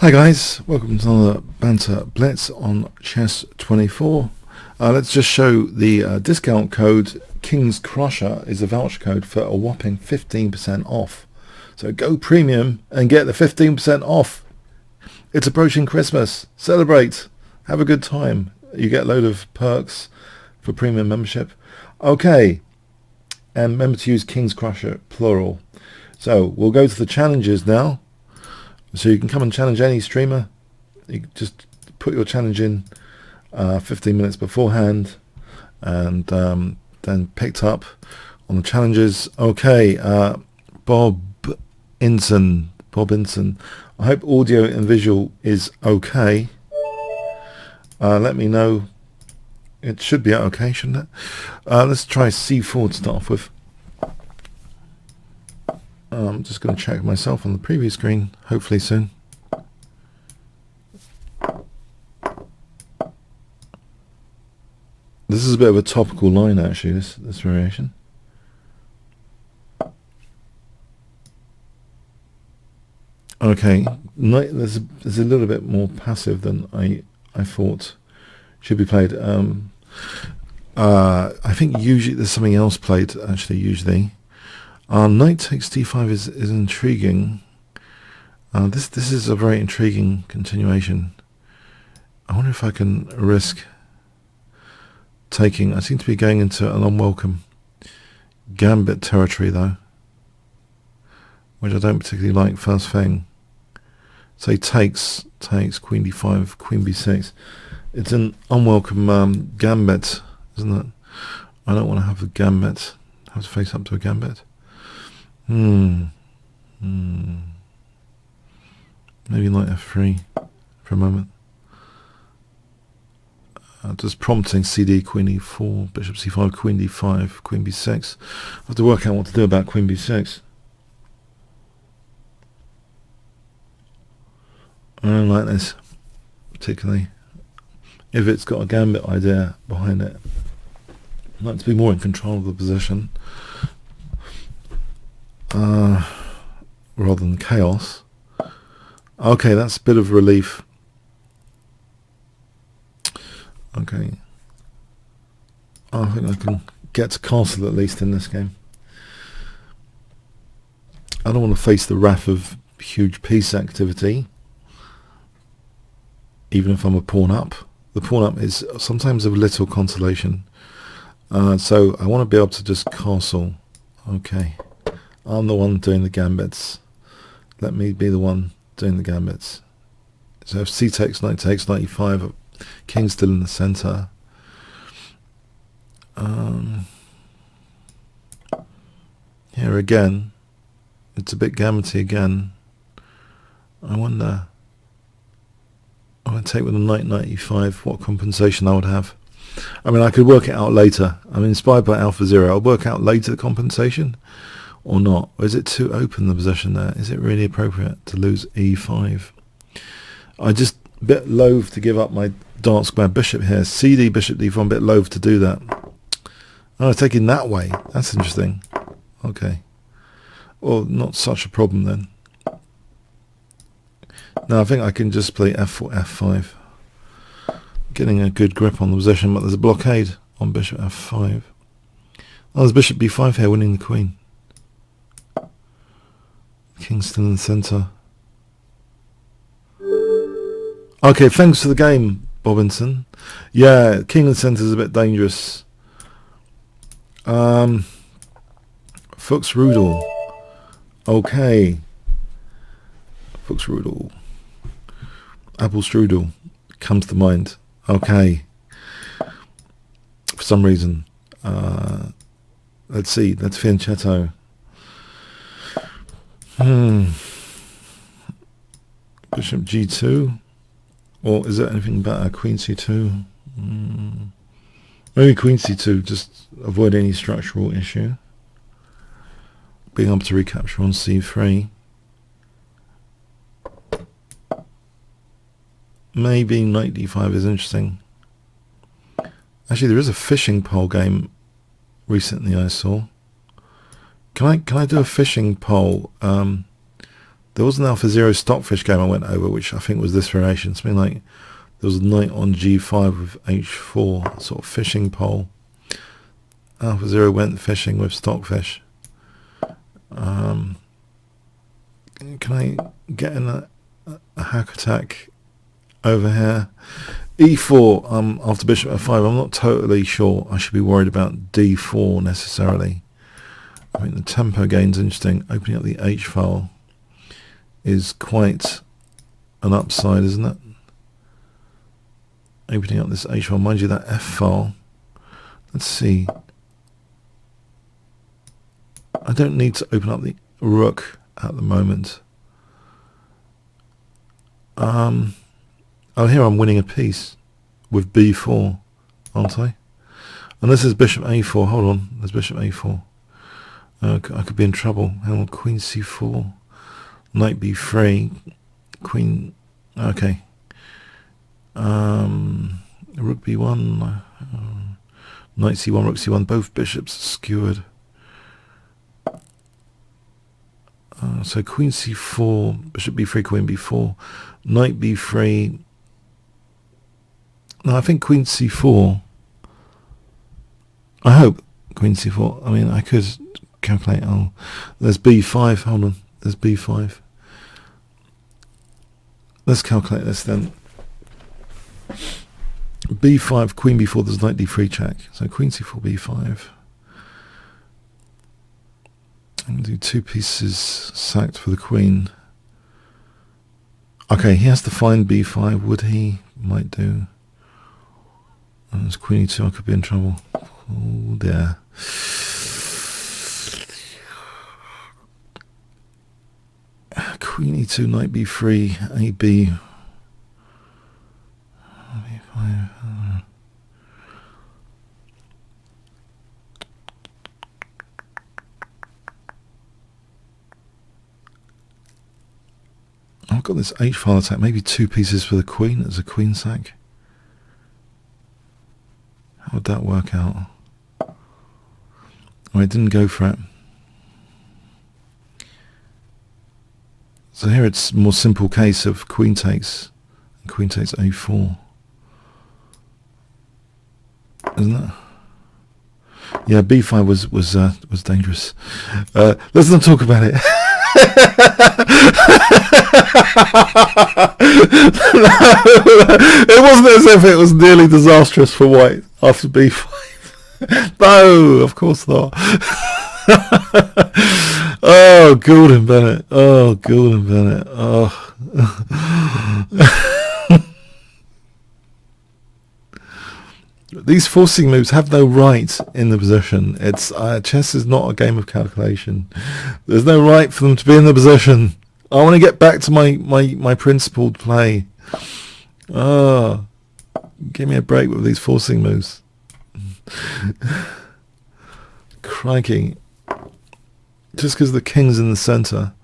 Hi guys, welcome to another Banter Blitz on Chess 24. Let's just show the discount code. Kingscrusher is a voucher code for a whopping 15% off. So go premium and get the 15% off. It's approaching Christmas. Celebrate. Have a good time. You get a load of perks for premium membership. Okay, and remember to use Kingscrusher plural. So we'll go to the challenges now. So you can come and challenge any streamer. You just put your challenge in 15 minutes beforehand, and then picked up on the challenges. Okay, Bob Inson. I hope audio and visual is okay. Let me know. It should be okay, shouldn't it? Let's try C4 to start off with. I'm just going to check myself on the preview screen, hopefully soon. This is a bit of a topical line actually, this variation. Okay, there's a little bit more passive than I thought should be played. I think usually there's something else played actually usually. Knight takes d5 is intriguing. This is a very intriguing continuation. I wonder if I can risk taking. I seem to be going into an unwelcome gambit territory though, which I don't particularly like first thing. So he takes queen d5, queen b6. It's an unwelcome gambit, isn't it? I don't want to have a gambit. Have to face up to a gambit. Maybe knight f3 for a moment. Just prompting cd, queen e4, bishop c5, queen d5, queen b6. I have to work out what to do about queen b6. I don't like this particularly. If it's got a gambit idea behind it, I'd like to be more in control of the position. Rather than chaos. Okay, that's a bit of relief. Okay. I think I can get to castle at least in this game. I don't want to face the wrath of huge piece activity, even if I'm a pawn up. The pawn up is sometimes of little consolation. So I want to be able to just castle. Okay. I'm the one doing the gambits. Let me be the one doing the gambits. So if c takes, knight takes, knight e5, king's still in the center. Here again, it's a bit gambity again. I wonder, I would take with a knight e5, what compensation I would have. I mean, I could work it out later. I'm inspired by Alpha Zero. I'll work out later the compensation. Or not? Or is it too open, the position there? Is it really appropriate to lose e5? I just a bit loath to give up my dark square bishop here. CD bishop d4, I'm a bit loath to do that. Oh, taking that way. That's interesting. Okay. Well, not such a problem then. Now I think I can just play f4, f5. Getting a good grip on the position, but there's a blockade on bishop f5. Oh, there's bishop b5 here, winning the queen. King's still in the centre. Okay, thanks for the game, Bobinson. Yeah, king in the centre is a bit dangerous. Fuchs Rudel. Okay. Fuchs Rudel. Apple Strudel comes to mind. Okay. For some reason. Let's see. That's Fianchetto. Bishop g2, or is there anything better? Queen c2. Maybe queen c2, just avoid any structural issue. Being able to recapture on c3. Maybe knight d5 is interesting. Actually, there is a fishing pole game recently I saw. Can I do a fishing pole There was an Alpha Zero Stockfish game I went over, which I think was this variation. Something like there was a knight on G5 with H4, sort of fishing pole. Alpha Zero went fishing with Stockfish. Can I get in a hack attack over here? E4 after bishop f5. I'm not totally sure I should be worried about d4 necessarily. I think the tempo gain's interesting. Opening up the H file is quite an upside, isn't it? Opening up this H file. Mind you, that F file, let's see. I don't need to open up the rook at the moment. Oh, here I'm winning a piece with b4, aren't I? And this is bishop a4. Hold on, there's bishop a4. I could be in trouble. Hang on, queen c4, knight b3, queen. Okay. Rook b1, knight c1, rook c1. Both bishops skewered. So queen c4, bishop b3, queen b4, knight b3. No, I think queen c4. I hope queen c4. I mean, I could calculate. Oh, there's b5. Hold on, there's b5. Let's calculate this then. b5, queen b4. There's knight d3 check. So queen c4, b5. I'm going to do two pieces sacked for the queen. Okay, he has to find b5. Would he? Might do. And there's queen e2. I could be in trouble. Oh dear. Queen e2, knight b3, ab. b5. I've got this h-file attack. Maybe two pieces for the queen as a queen sack. How would that work out? Oh, I didn't go for it. So here it's a more simple case of queen takes. And queen takes a4. Isn't it? Yeah, b5 was dangerous. Let's not talk about it. It wasn't as if it was nearly disastrous for white after b5. No, of course not. Oh, Gordon Bennett. Oh, Gordon Bennett. Oh. These forcing moves have no right in the position. It's chess is not a game of calculation. There's no right for them to be in the position. I want to get back to my principled play. Oh, give me a break with these forcing moves. Crikey. Just because the king's in the centre,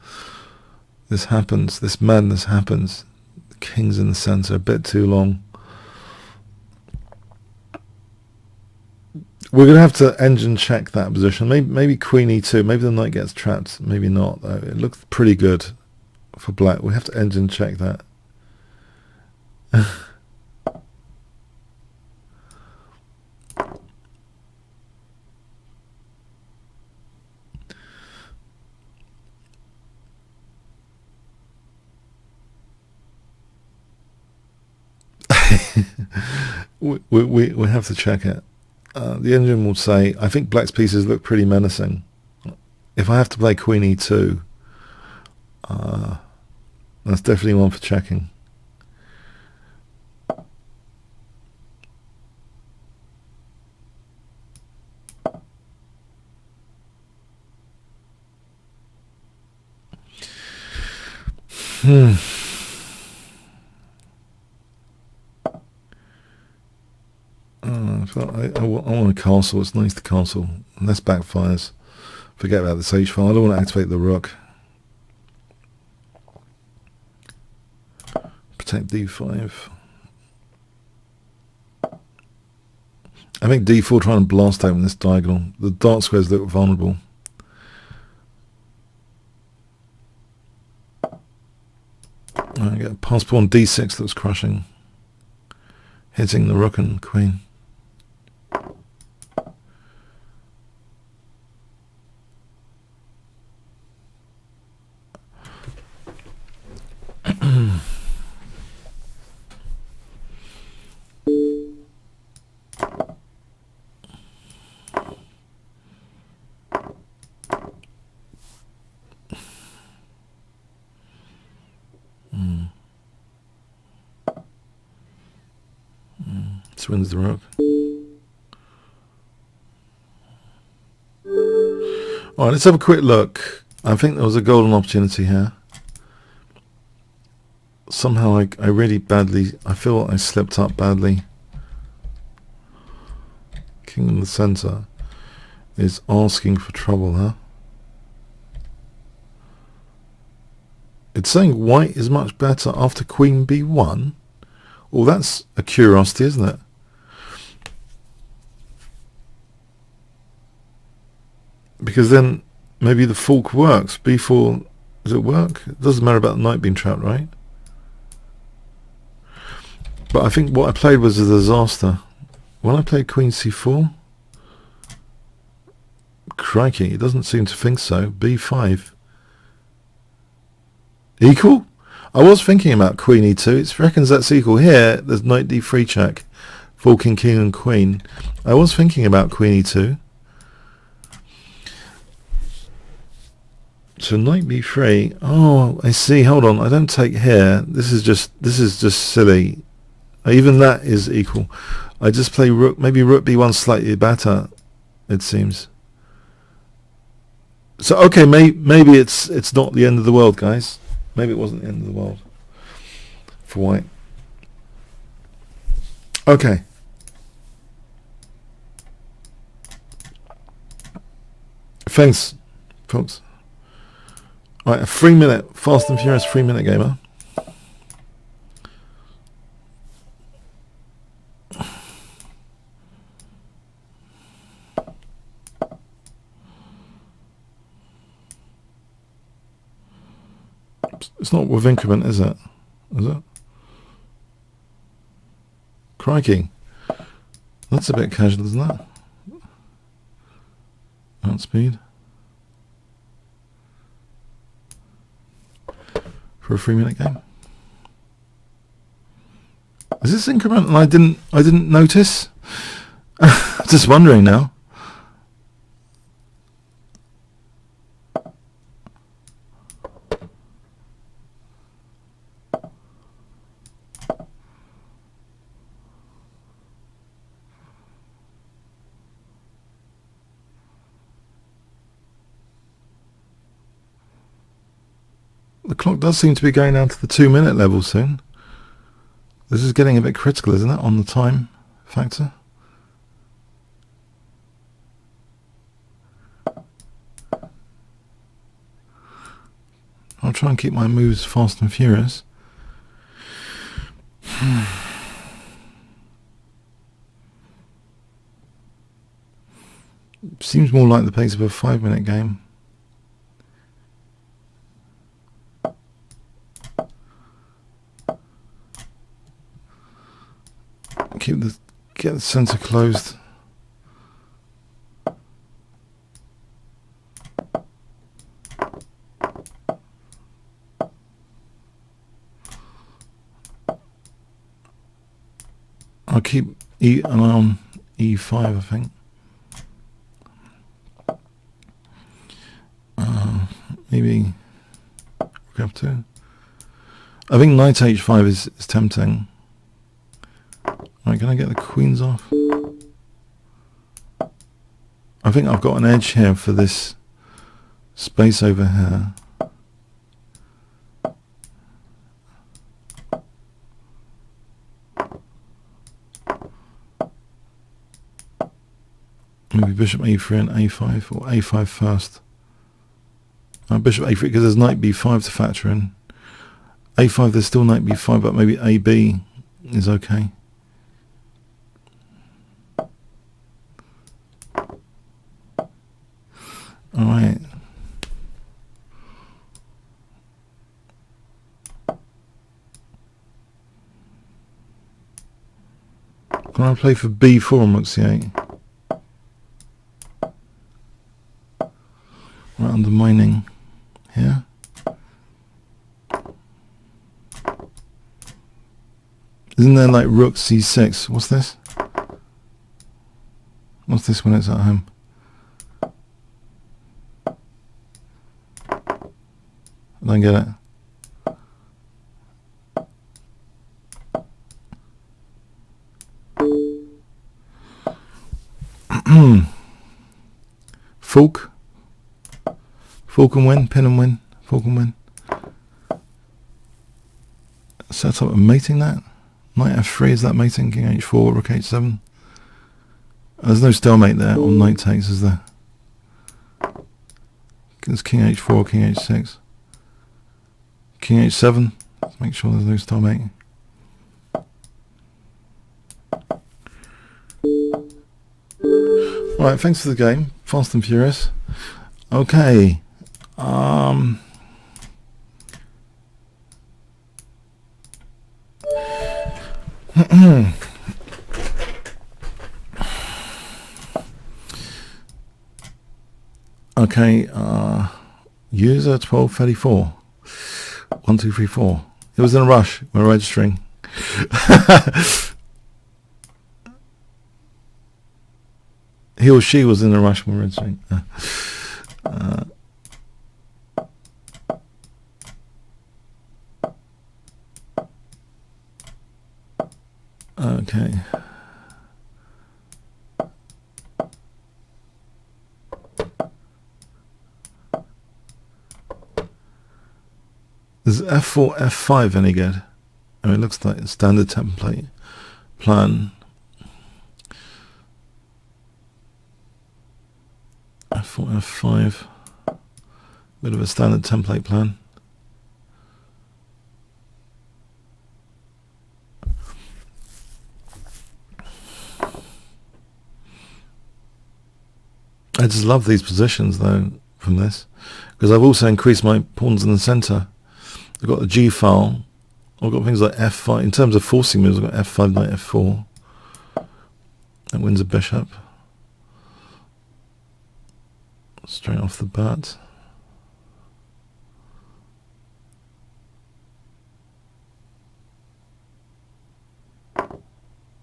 this happens. This madness happens. The king's in the centre, a bit too long. We're going to have to engine check that position. Maybe queen e2. Maybe the knight gets trapped. Maybe not, though. It looks pretty good for black. We have to engine check that. we have to check it. The engine will say, I think black's pieces look pretty menacing. If I have to play queen e2, that's definitely one for checking. I want a castle. It's nice to castle. Unless backfires. Forget about this h file. I don't want to activate the rook. Protect d5. I think d4 trying to blast open this diagonal. The dark squares look vulnerable. I get a pass pawn d6 that's crushing, hitting the rook and queen. This wins the rook. Alright, let's have a quick look. I think there was a golden opportunity here. Somehow I really badly, I feel I slipped up badly. King in the centre is asking for trouble, huh? It's saying white is much better after queen b1. Well, that's a curiosity, isn't it? Because then maybe the fork works. b4, does it work? It doesn't matter about the knight being trapped, right? But I think what I played was a disaster. When I played queen c4, crikey, it doesn't seem to think so. b5. Equal? I was thinking about queen e2. It reckons that's equal. Here, there's knight d3 check. Forking king and queen. I was thinking about queen e2. So knight b3. Oh, I see. Hold on. I don't take here. This is just silly. Even that is equal. I just play rook. Maybe rook b1 slightly better, it seems. So okay, maybe it's not the end of the world, guys. Maybe it wasn't the end of the world for white. Okay. Thanks, folks. Right, a 3-minute, fast and furious 3-minute gamer. It's not with increment, is it? Is it? Crikey. That's a bit casual, isn't that? Outspeed. For a 3-minute game. Is this increment and I didn't notice? Just wondering now. The clock does seem to be going down to the 2-minute level soon. This is getting a bit critical, isn't it, on the time factor? I'll try and keep my moves fast and furious. Seems more like the pace of a 5-minute game. Get the center closed. I'll keep an eye on e5, I think. Maybe rook f2. I think knight h5 is tempting. Right, can I get the queens off? I think I've got an edge here for this space over here. Maybe bishop a3 and a5, or a5 first. Bishop a3 because there's knight b5 to factor in. a5 there's still knight b5, but maybe ab is okay. Alright. Can I play for b4 on rook c8? Right, undermining here. Isn't there like rook c6? What's this? What's this when it's at home? I don't get it. Fork. Fork and win. Pin and win. Fork and win. Set up a mating that. Knight f3, is that mating? King h4, rook h7. There's no stalemate there on knight takes, is there? It's king h4, king h6. King h7. Let's make sure there's no stalemate. Alright, thanks for the game. Fast and Furious. Okay. Okay, user 1234. 1, 2, 3, 4. It was in a rush. We're registering. He or she was in a rush when registering. Okay. Is f4, f5 any good? I mean, it looks like a standard template plan. F4, f5. Bit of a standard template plan. I just love these positions though from this, because I've also increased my pawns in the centre. I've got the G file. I've got things like f5. In terms of forcing moves, I've got f5, knight f4. That wins a bishop. Straight off the bat.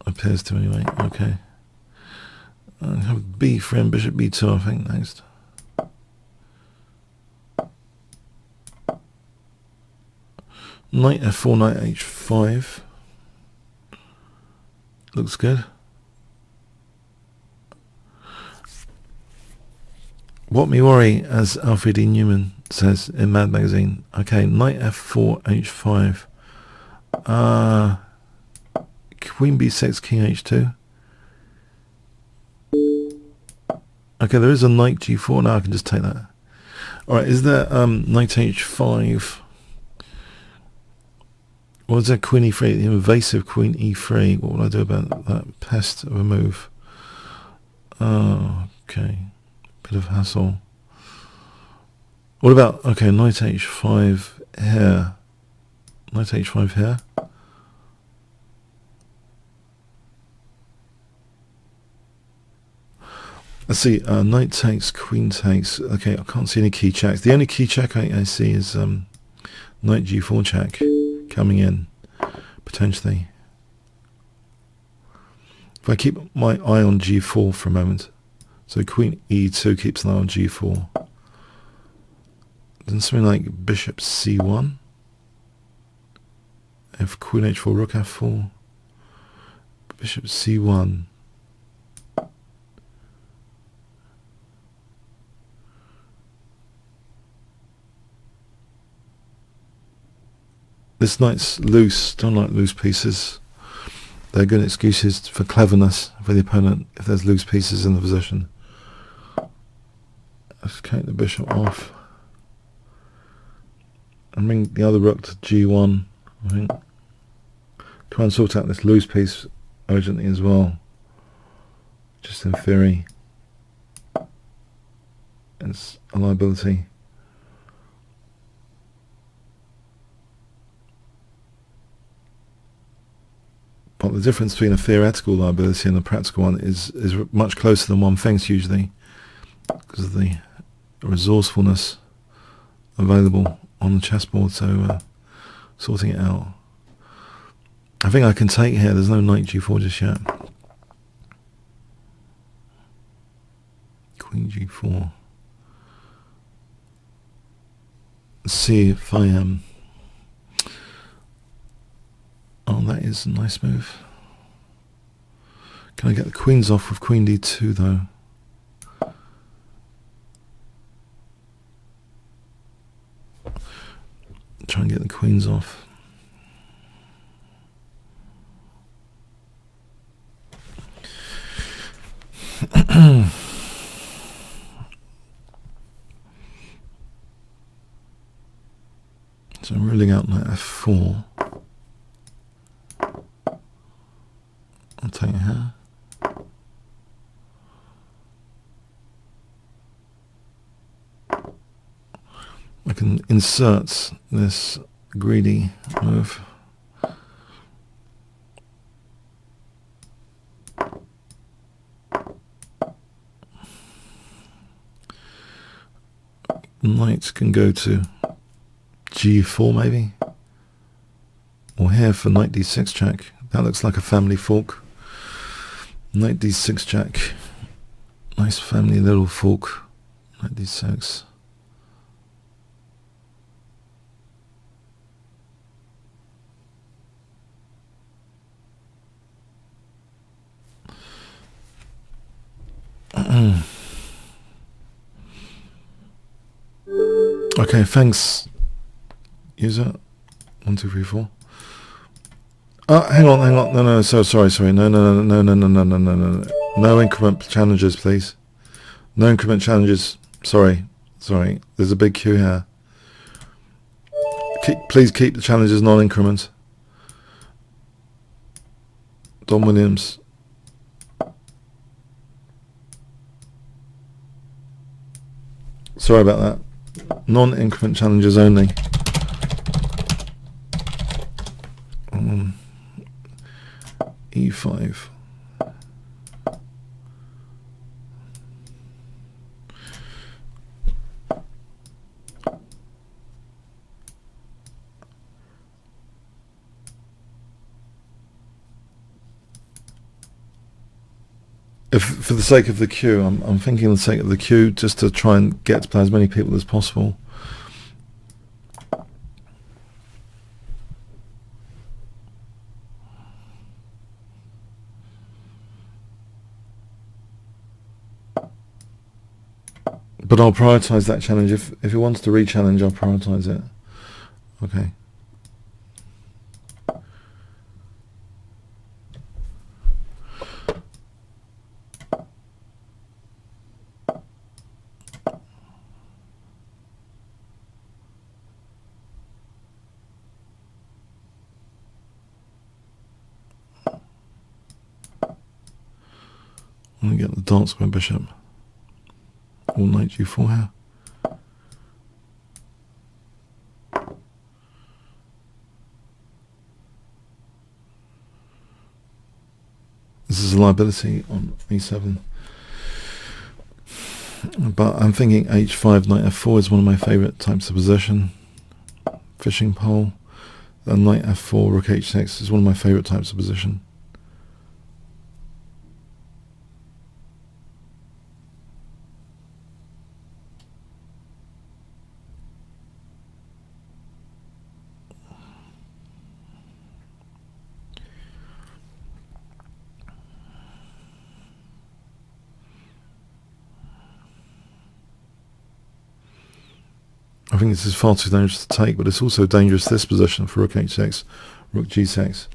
Appears to anyway. Okay. I have b3 and bishop b2, I think, next. Knight f4, knight h5. Looks good. What me worry, as Alfred E. Newman says in Mad Magazine. Okay, knight f4, h5. Queen b6, king h2. Okay, there is a knight g4. Now I can just take that. Alright, is there knight h5? Or is there queen e3? The invasive queen e3. What would I do about that pest of a move? Okay. Bit of hassle. What about, okay, knight h5 here. Knight h5 here. Let's see, knight takes, queen takes. Okay, I can't see any key checks. The only key check I see is knight g4 check coming in, potentially. If I keep my eye on g4 for a moment, so queen e2 keeps an eye on g4. Then something like bishop c1. If queen h4, rook f4. Bishop c1. This knight's loose. Don't like loose pieces. They're good excuses for cleverness for the opponent if there's loose pieces in the position. Let's take the bishop off. And bring the other rook to g1, I think. Try and sort out this loose piece urgently as well. Just in theory. It's a liability. But the difference between a theoretical liability and a practical one is much closer than one thinks usually, because of the resourcefulness available on the chessboard. So sorting it out. I think I can take here. There's no knight g4 just yet. Queen g4. Let's see if I am. Oh, that is a nice move. Can I get the queens off with queen d2 though? Try and get the queens off. So I'm ruling out knight f4. I'll take it here. I can insert this greedy move. Knight can go to g4 maybe, or here for knight d6 check. That looks like a family fork. Knight d6 check. Nice family little fork. Knight d6. Okay, thanks, user. 1, 2, 3, 4. Hang on. No, so sorry. No increment challenges, please. No increment challenges. Sorry. There's a big queue here. Please keep the challenges non-increment. Don Williams. Sorry about that. Non-increment challenges only. E5. If, for the sake of the queue, I'm thinking for the sake of the queue, just to try and get to play as many people as possible. But I'll prioritise that challenge. If he wants to re-challenge, I'll prioritise it. Okay. I'm going to get the dark square bishop. Or knight g4 here. This is a liability on e7. But I'm thinking h5, knight f4 is one of my favourite types of position. Fishing pole. And knight f4, rook h6 is one of my favourite types of position. I think this is far too dangerous to take, but it's also dangerous this position for rook h6, rook g6.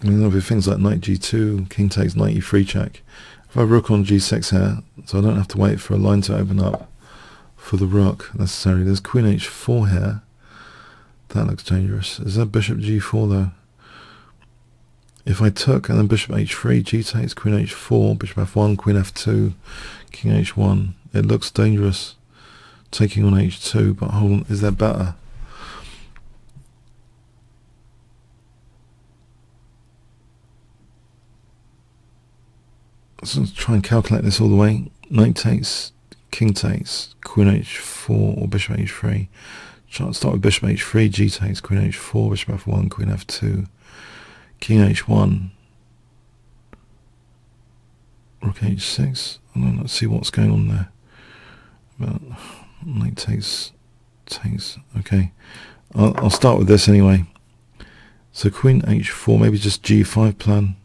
I mean, there'll be things like knight g2, king takes knight e3 check. If I rook on g6 here, so I don't have to wait for a line to open up for the rook necessarily. There's queen h4 here. That looks dangerous. Is that bishop g4 though? If I took and then bishop h3, g takes, queen h4, bishop f1, queen f2, king h1, it looks dangerous taking on h2, but hold on, is there better? So let's try and calculate this all the way. Knight takes, king takes, queen h4 or bishop h3. Start with bishop h3, g takes, queen h4, bishop f1, queen f2, king h1, rook h6. Let's see what's going on there. But knight takes, okay. I'll start with this anyway. So queen h4, maybe just g5 plan.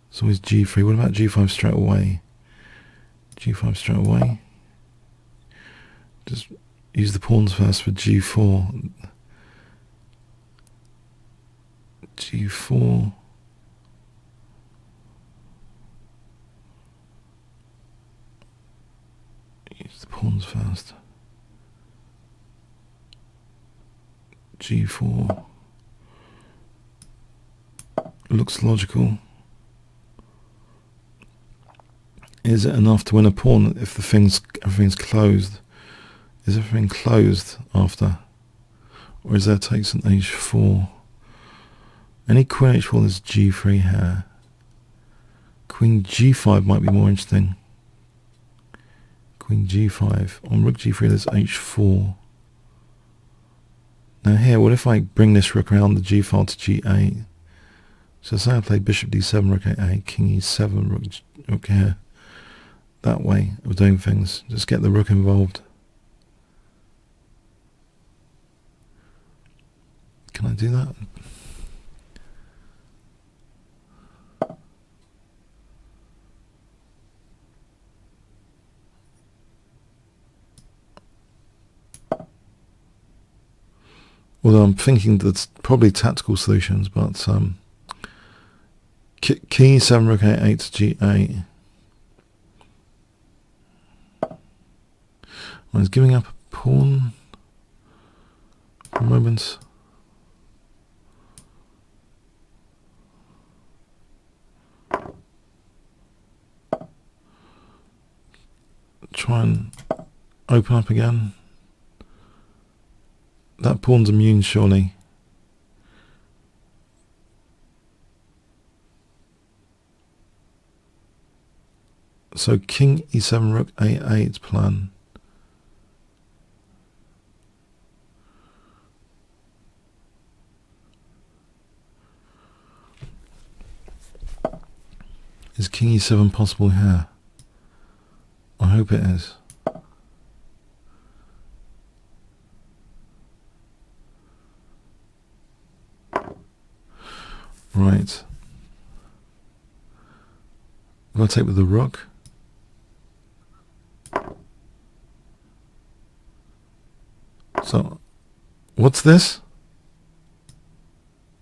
It's always g3. What about g5 straight away? G5 straight away. Just use the pawns first for g4. G4. Use the pawns first. G4. Looks logical. Is it enough to win a pawn if everything's closed? Is everything closed after? Or is there takes an h4? Any queen h4, there's g3 here. Queen g5 might be more interesting. Queen g5. On rook g3 there's h4. Now here, what if I bring this rook around the g file to g8? So say I play bishop d7, rook a8, king e7, rook here. That way of doing things. Just get the rook involved. Can I do that? Although I'm thinking that's probably tactical solutions, but king e7, rook a8 to g8. I was giving up a pawn for a moment. Try and open up again. That pawn's immune, surely. So king e7, rook a8 plan. Is king e7 possible here? I hope it is. Right. I'm going to take with the rook. So, what's this?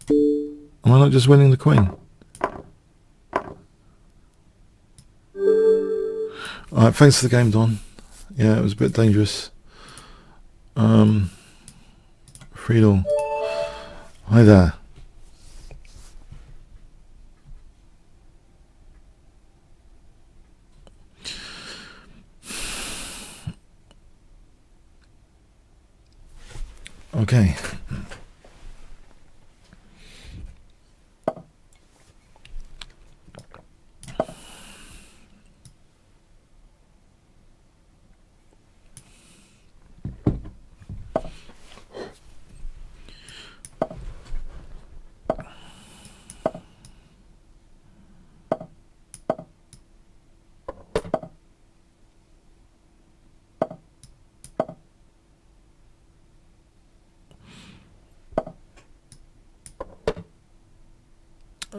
Am I not just winning the queen? Alright, thanks for the game, Don. Yeah, it was a bit dangerous. Friedel. Hi there. Okay.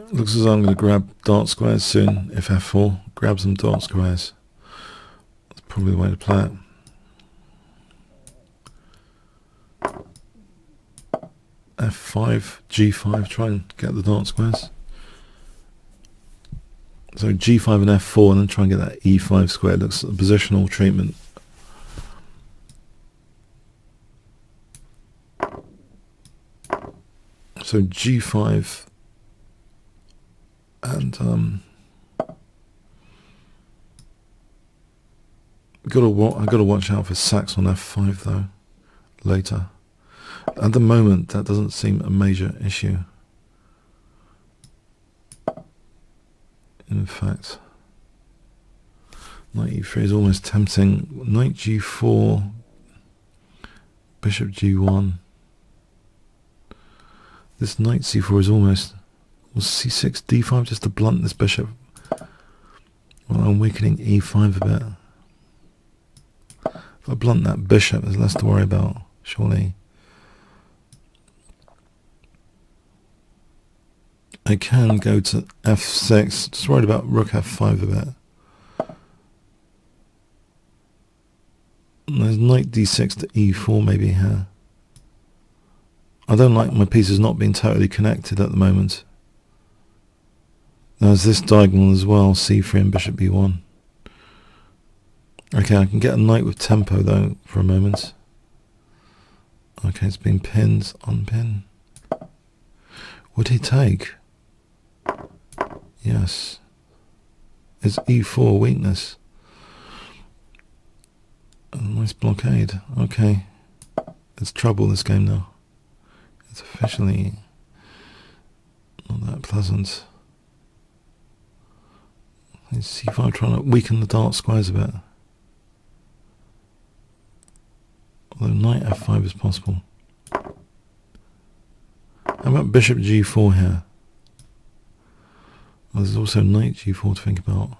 Looks as though I'm going to grab dark squares soon. If f4, grab some dark squares. That's probably the way to play it. f5, g5, try and get the dark squares. So g5 and f4, and then try and get that e5 square. Looks a positional treatment. So g5 and I got to watch out for sacks on f5 though. Later. At the moment, that doesn't seem a major issue. In fact, knight e3 is almost tempting. Knight g4, bishop g1. This knight c4 is almost, well, c6, d5 just to blunt this bishop. Well, I'm weakening e5 a bit. If I blunt that bishop, there's less to worry about, surely. I can go to f6, just worried about rook f5 a bit. And there's knight d6 to e4 maybe here. I don't like my pieces not being totally connected at the moment. There's this diagonal as well, c3 and bishop b1. Okay, I can get a knight with tempo though for a moment. Okay, it's been pinned, unpin. Would he take? Yes. It's e4 weakness. A nice blockade. Okay. It's trouble this game now. It's officially not that pleasant. c5 trying to weaken the dark squares a bit. Although knight f5 is possible. How about bishop g4 here? Well, there's also knight g4 to think about.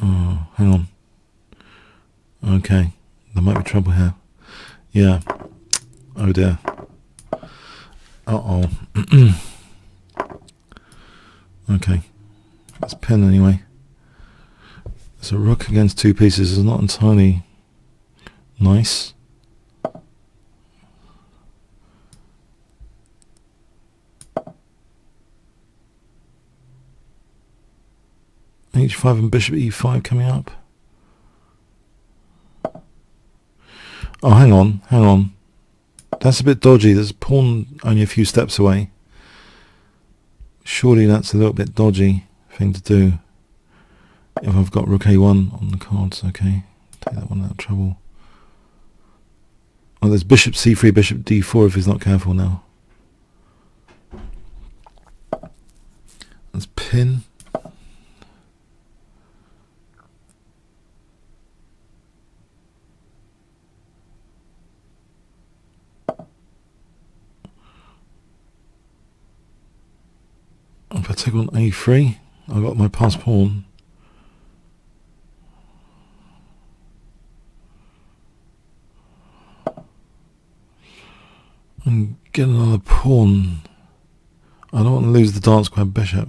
Oh, hang on. Okay, there might be trouble here. Yeah. Oh dear. Uh-oh. Okay. Let's pin anyway. So rook against two pieces is not entirely nice. h5 and bishop e5 coming up. Oh, hang on. That's a bit dodgy. There's a pawn only a few steps away. Surely that's a little bit dodgy thing to do. If I've got rook a1 on the cards, okay. Take that one out of trouble. Oh, there's bishop c3, bishop d4 if he's not careful now. Let's pin. If I take on a3, I've got my pass pawn. And get another pawn. I don't want to lose the dark square bishop.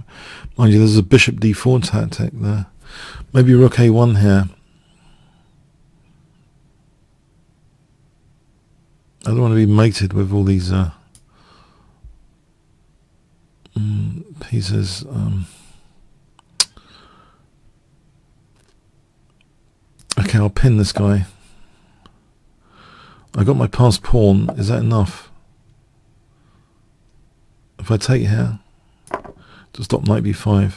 Mind you, there's a bishop d4 tactic there. Maybe rook a1 here. I don't want to be mated with all these pieces. Okay, I'll pin this guy. I got my passed pawn. Is that enough? If I take here to stop knight b5.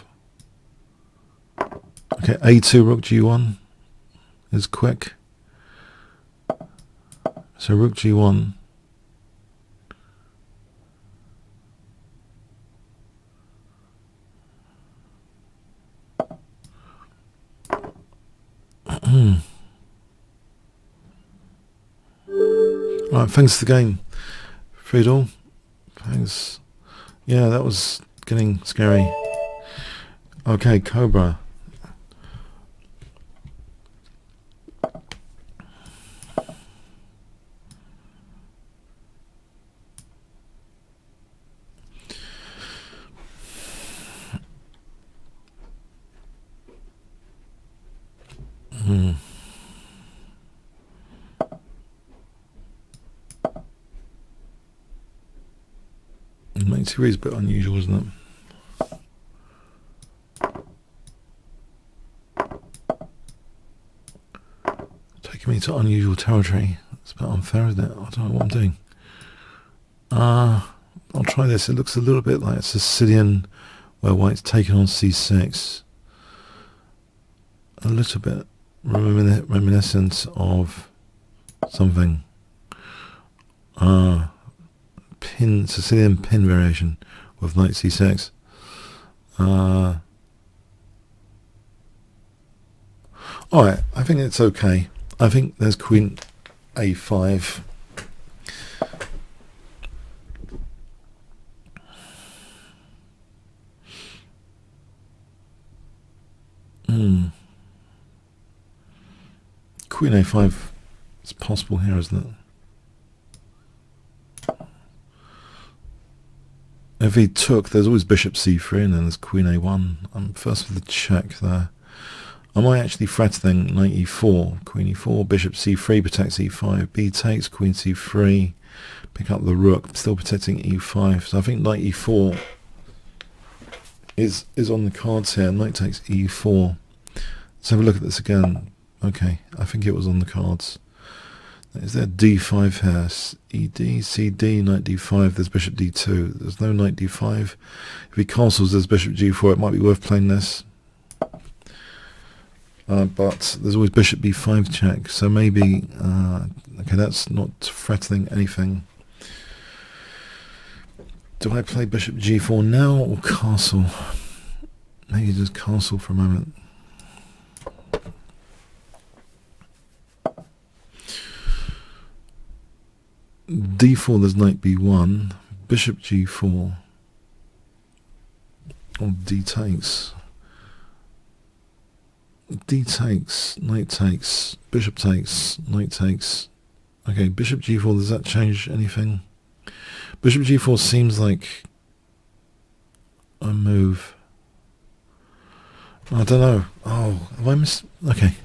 Okay, a2 rook g1 is quick. So rook g1. Right, thanks for the game, Friedel. Thanks. Yeah, that was getting scary. Okay, Cobra. Knight c3 is a bit unusual, isn't it? Taking me to unusual territory. It's a bit unfair, isn't it? I don't know what I'm doing. I'll try this. It looks a little bit like Sicilian, where white's taken on c6. A little bit reminiscent of something. Sicilian pin variation with knight c6. Alright, I think it's okay. I think there's queen a5. Queen a5 is possible here, isn't it? If he took, there's always bishop c3 and then there's queen a1. I'm first for the check there. I might actually threaten knight e4, queen e4, bishop c3 protects e5, b takes, queen c3, pick up the rook, still protecting e5. So I think knight e4 is on the cards here. Knight takes e4. Let's have a look at this again. Okay, I think it was on the cards. Is there d5 here? ed, cd, knight d5, there's bishop d2. There's no knight d5. If he castles, there's bishop g4. It might be worth playing this. But there's always bishop b5 check, so maybe, okay, that's not threatening anything. Do I play bishop g4 now or castle? Maybe just castle for a moment. d4, there's knight b1, bishop g4, or d takes. D takes, knight takes, bishop takes, knight takes. Okay, bishop g4, does that change anything? Bishop g4 seems like a move. I don't know. Oh, have I missed? Okay.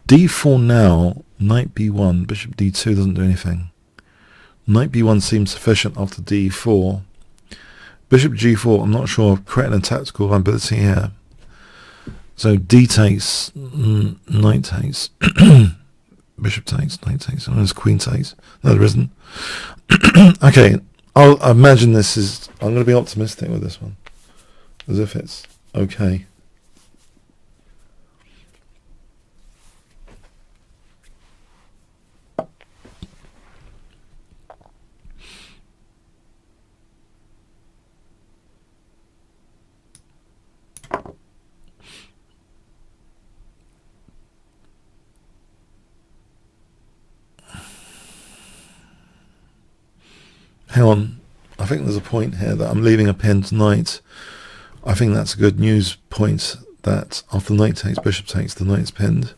d4 now, knight b1, bishop d2 doesn't do anything. Knight b1 seems sufficient after d4. Bishop g4, I'm not sure of creating a tactical ability here. So d takes, knight takes, bishop takes, knight takes, and there's queen takes. No, there isn't. Okay, I'll imagine this is, I'm going to be optimistic with this one, as if it's okay. Hang on, I think there's a point here that I'm leaving a pinned knight. I think that's a good news point, that after knight takes, bishop takes, the knight's pinned.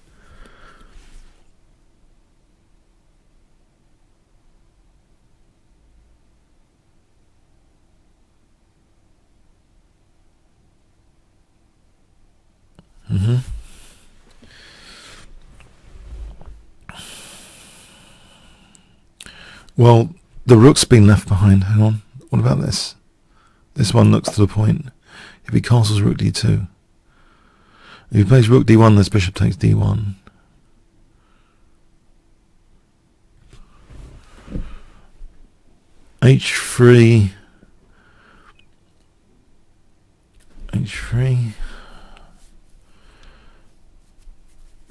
Well, the rook's been left behind. Hang on. What about this? This one looks to the point. If he castles rook d2. If he plays rook d1, there's bishop takes d1. h3. h3.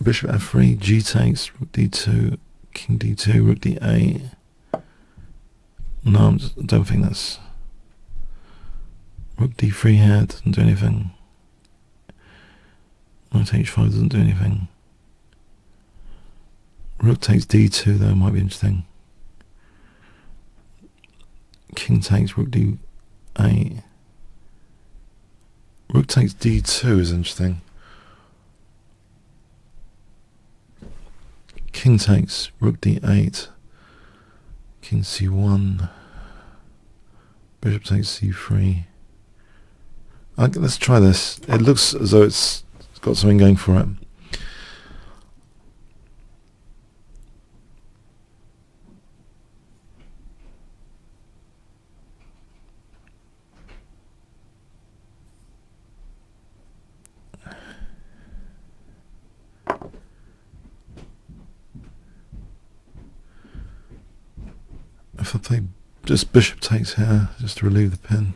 Bishop f3. G takes. Rook d2. King d2. Rook d8. No, I don't think that's... Rook d3 here doesn't do anything. Knight h5 doesn't do anything. Rook takes d2 though, might be interesting. King takes rook d8. Rook takes d2 is interesting. King takes rook d8. King c1, bishop takes c3. Let's try this. It looks as though it's got something going for it. if I play just bishop takes here, just to relieve the pin.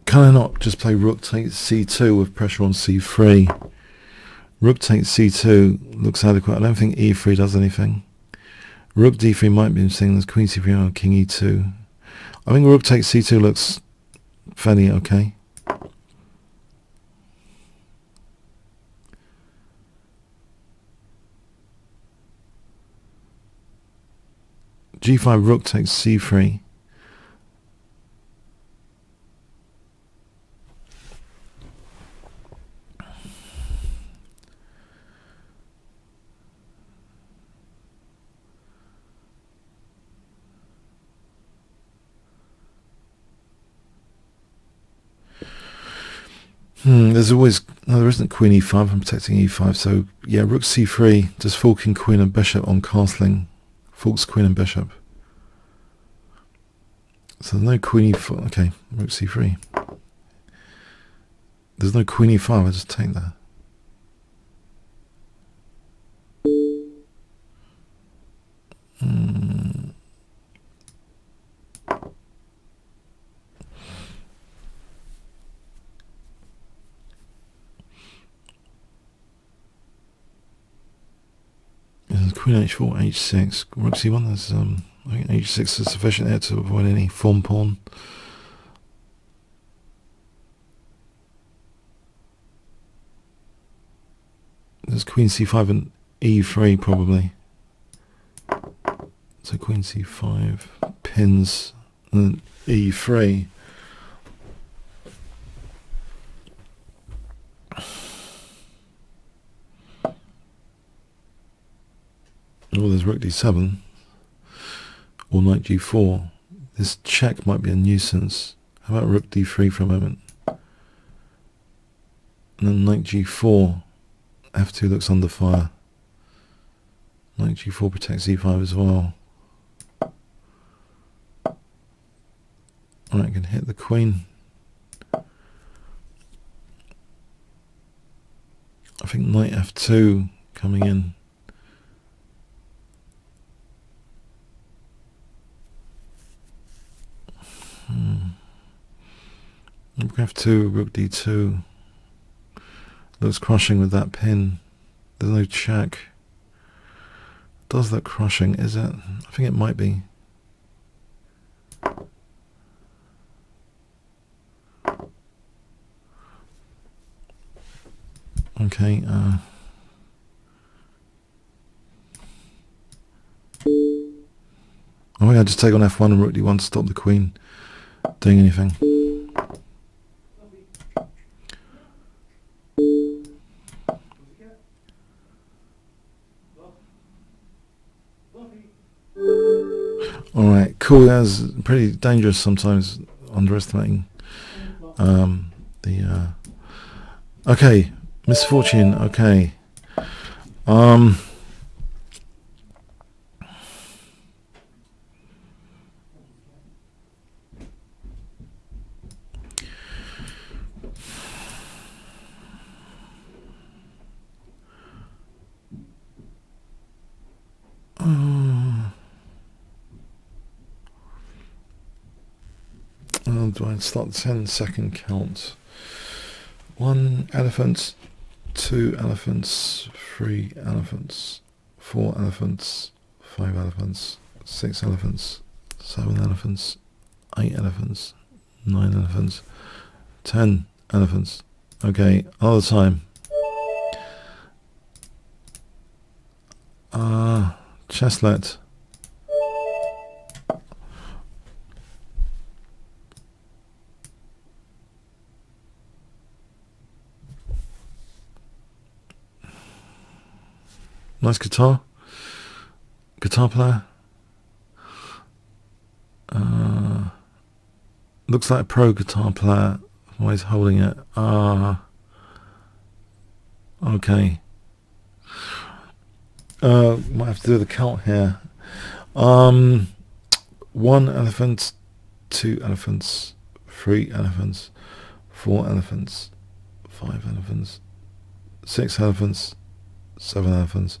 Can I not just play rook takes c2 with pressure on c3? Rook takes c2 looks adequate. I don't think e3 does anything. Rook d3 might be interesting. There's queen c3 on king e2. I think rook takes c2 looks fairly okay. g5 rook takes c3. There's always, no, there isn't queen e5. I'm protecting e5, so yeah, rook c3, just forking queen and bishop on castling. Forks queen and bishop. So there's no queen e4. Okay, rook c3. There's no queen e5. I just take that. Queen h4, h6, rook c1. There's I think h6 is sufficient here to avoid any form pawn. There's queen c5 and e3 probably. So queen c5 pins and e3. Oh, there's rook d7 or knight g4. This check might be a nuisance. How about rook d3 for a moment? And then knight g4. f2 looks under fire. Knight g4 protects e5 as well. Alright, I can hit the queen. I think knight f2 coming in. Rook f2, rook d2. Looks crushing with that pin. There's no check. Does look crushing, is it? I think it might be. Okay, I think I just take on f1 and rook d1 to stop the queen doing anything. Alright, cool. That's pretty dangerous sometimes, underestimating the okay, misfortune. Okay, do I start the 10-second count? 1 elephant, 2 elephants, 3 elephants, 4 elephants, 5 elephants, 6 elephants, 7 elephants, 8 elephants, 9 elephants, 10 elephants. Okay, all the time. Chesslet. Nice guitar player. Looks like a pro guitar player while he's holding it. Okay. Might have to do the count here. 1 elephant, 2 elephants, 3 elephants, 4 elephants, 5 elephants, 6 elephants, 7 elephants,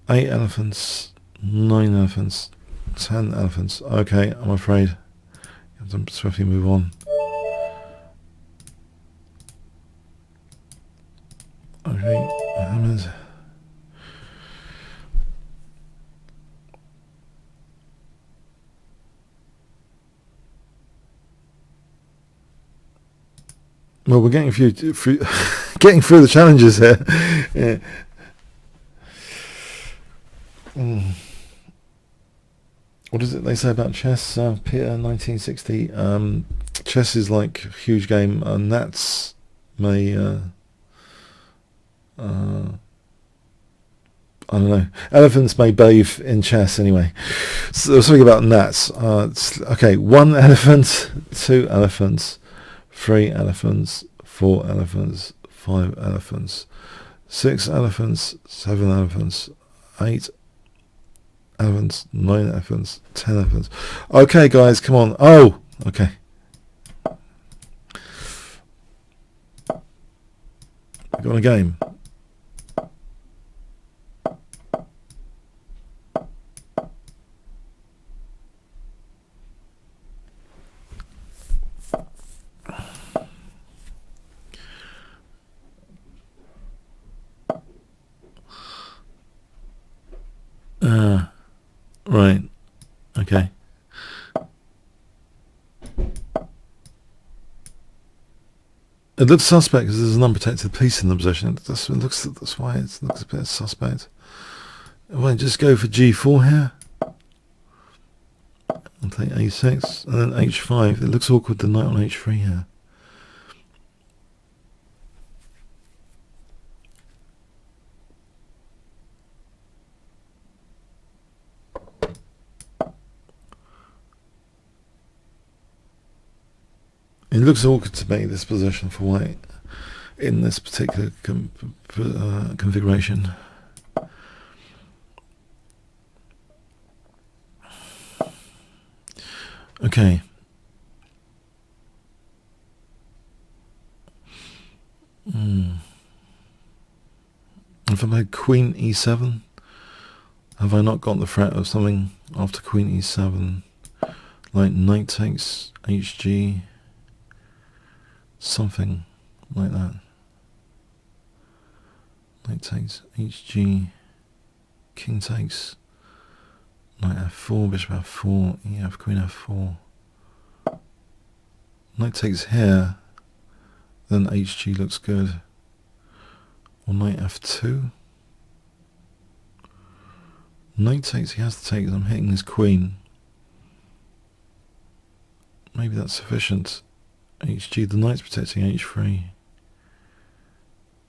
8 elephants, 9 elephants, 10 elephants. Okay, I'm afraid I have to swiftly move on. Okay, hammers. Well, we're getting through getting through the challenges here. Yeah. What is it they say about chess? Peter, 1960. Chess is like a huge game. Gnats may. I don't know. Elephants may bathe in chess anyway. So there's something about gnats. Okay, 1 elephant, 2 elephants, 3 elephants, 4 elephants, 5 elephants, 6 elephants, 7 elephants, 8 elephants, 9 elephants, 10 elephants. Okay, guys, come on. Oh, okay. We got a game. Right. Okay. It looks suspect because there's an unprotected piece in the position. That's why it looks a bit suspect. Well, just go for G4 here. I'll take A6 and then H5. It looks awkward, the knight on H3 here. It looks awkward to me, this position for white in this particular configuration. Okay. If I played Queen E7, have I not got the threat of something after Queen E7, like knight takes HG? Something like that. Knight takes HG, king takes, knight F4, bishop F4, EF, queen F4. Knight takes here, then HG looks good. Or knight F2. Knight takes, he has to take, I'm hitting his queen. Maybe that's sufficient. HG, the knight's protecting H3.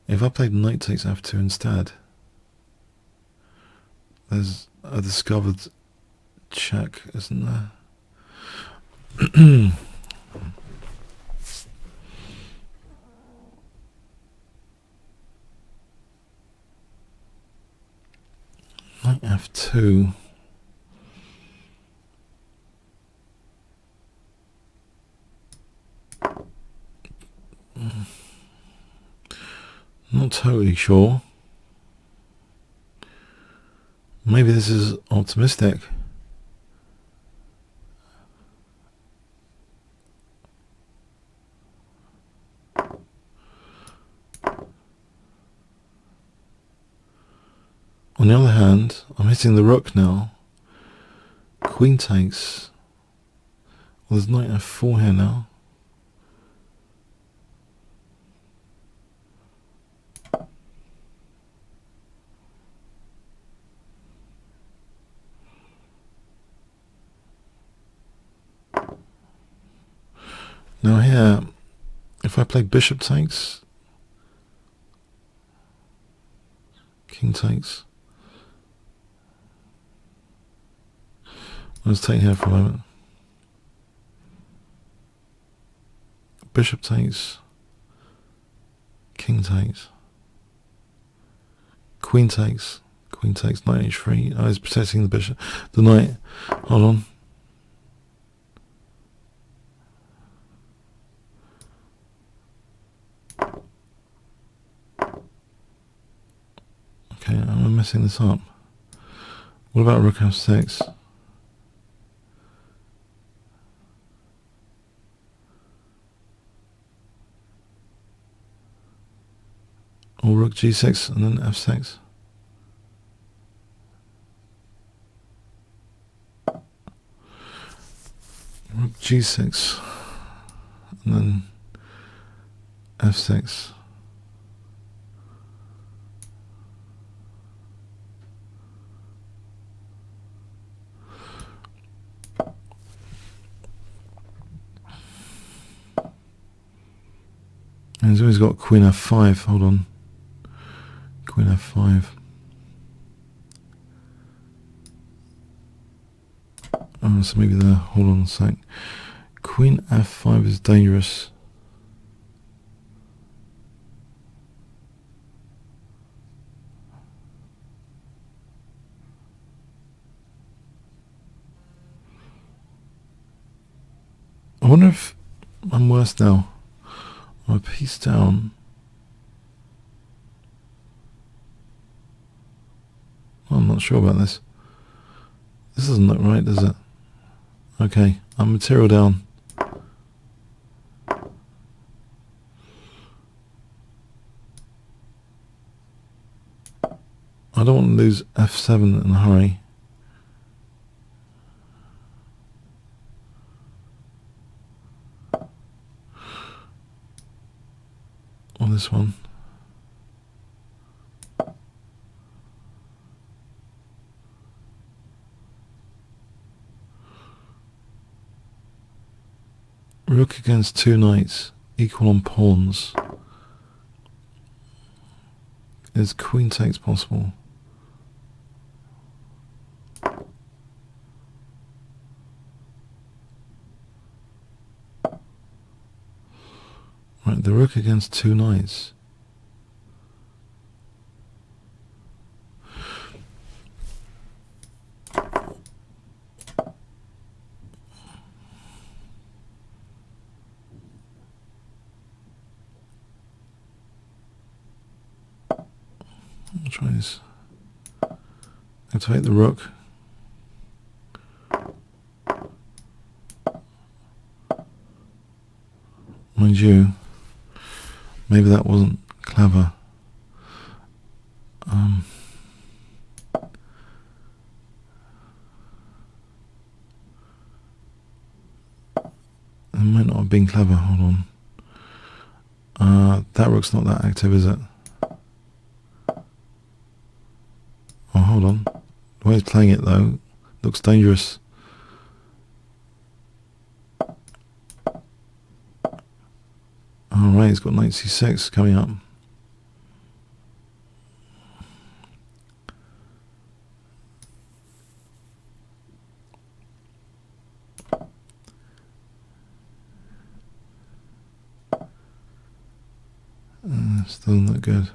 If I played knight takes F2 instead, there's a discovered check, isn't there? Knight F2. Not totally sure. Maybe this is optimistic. On the other hand, I'm hitting the rook now. Queen takes. Well, there's knight F4 here now. Now here, if I play bishop takes, king takes, let's take here for a moment. Bishop takes, king takes, queen takes, knight h3. Oh, he's protecting the bishop, the knight. Hold on. Okay, I'm messing this up. What about rook f6? Or rook g6 and then f6? Rook g6 and then f6. And he's always got queen f5. Hold on. Queen f5. Oh, so maybe there. Hold on a sec. Queen f5 is dangerous. I wonder if I'm worse now. My piece down. Well, I'm not sure about this. This doesn't look right, does it? Okay, I'm material down. I don't want to lose f7 in a hurry. Or this one. Rook against two knights, equal on pawns. Is queen takes possible? Right, the rook against two knights. I'll try this. Activate the rook. Mind you, maybe that wasn't clever. It might not have been clever. Hold on. That rook's not that active, is it? Oh, hold on. The way he's playing it, though, looks dangerous. Alright, he's got knight c6 coming up. Still not good.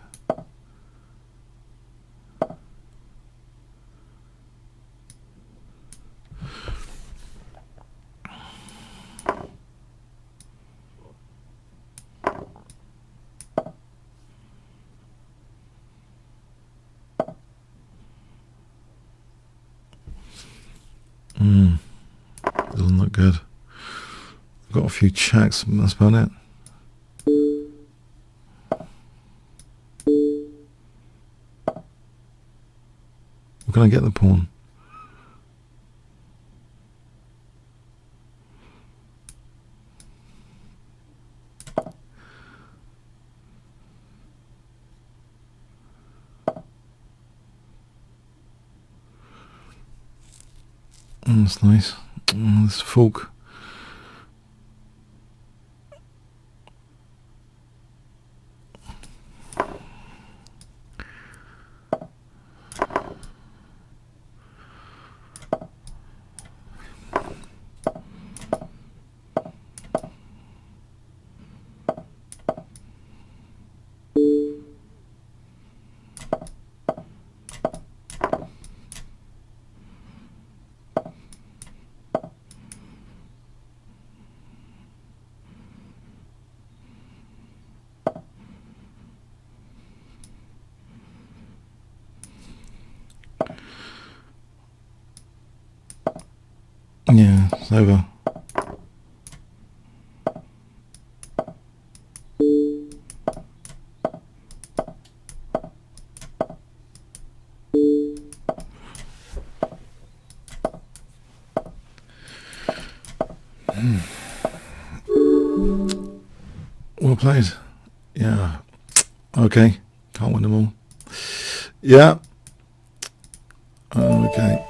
Doesn't look good. I've got a few checks, but that's about it. Where can I get the pawn? That's nice. This fork. Yeah, it's over. Well played. Yeah. Okay. Can't win them all. Yeah. Okay.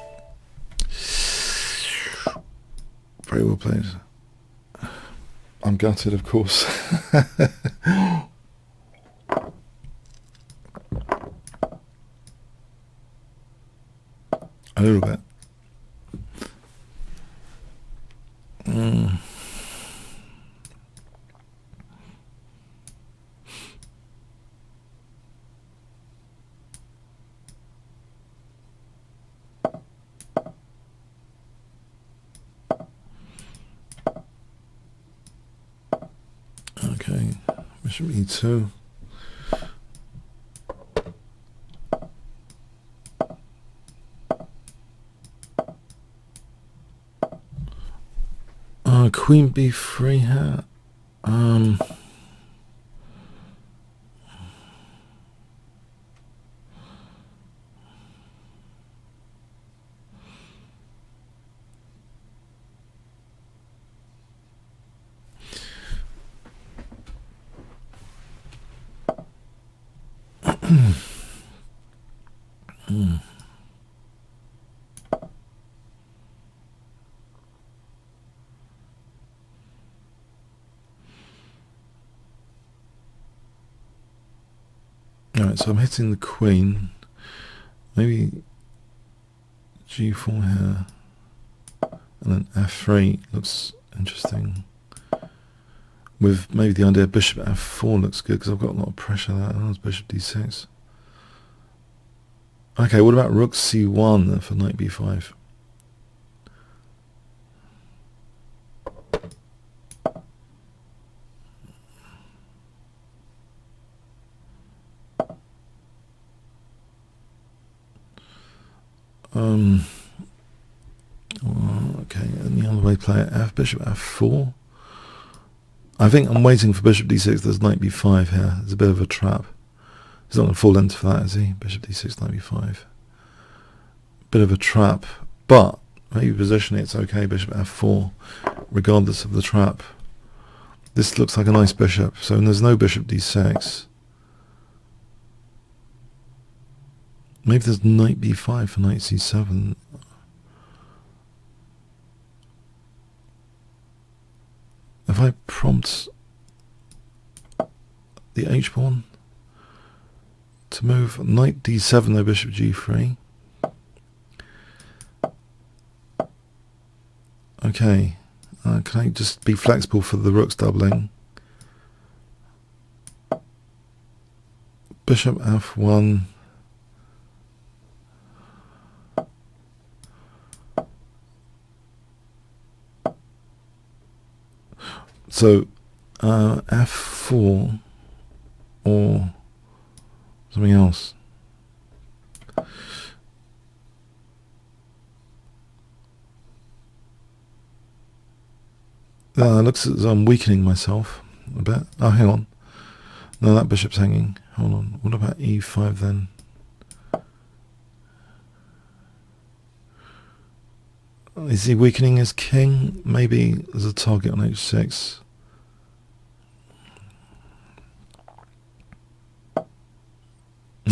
Very well played. I'm gutted, of course. A little bit. Okay. Bishop E2. Queen B3 here. Alright, so I'm hitting the queen. Maybe G4 here. And then F3 looks interesting. With maybe the idea bishop F4 looks good because I've got a lot of pressure there. Oh, it's bishop D6. Okay, what about rook C1 then for knight B5? Okay, and the other way player F, bishop F4. I think I'm waiting for bishop D6. There's knight B5 here. There's a bit of a trap. He's not going to fall into for that, is he? Bishop D6, knight B5. Bit of a trap, but maybe positioning it's okay. Bishop F4, regardless of the trap. This looks like a nice bishop. So there's no bishop D6. Maybe there's knight B5 for knight C7. If I prompt the H pawn to move knight D7, though bishop G3. Okay, can I just be flexible for the rooks doubling? Bishop F1. So F4 or something else. It looks as though I'm weakening myself a bit. Oh, hang on. No, that bishop's hanging. Hold on. What about E5 then? Is he weakening his king? Maybe there's a target on H6. No,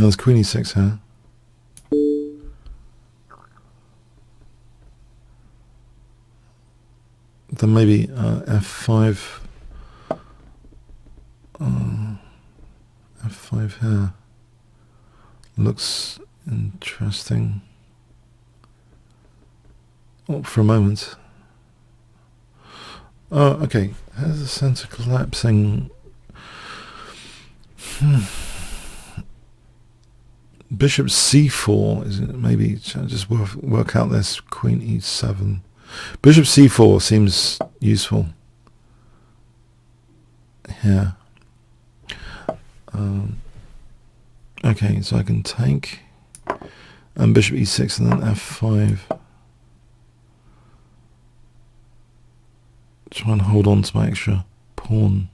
there's Queen E6 here. Then maybe F5. F5 here. Looks interesting. Oh, for a moment. Oh, okay. Here's the center collapsing. Bishop C4 is it? Maybe just work out this Queen E7. Bishop C4 seems useful here. Okay, so I can take and bishop E6 and then F5. try and hold on to my extra pawn.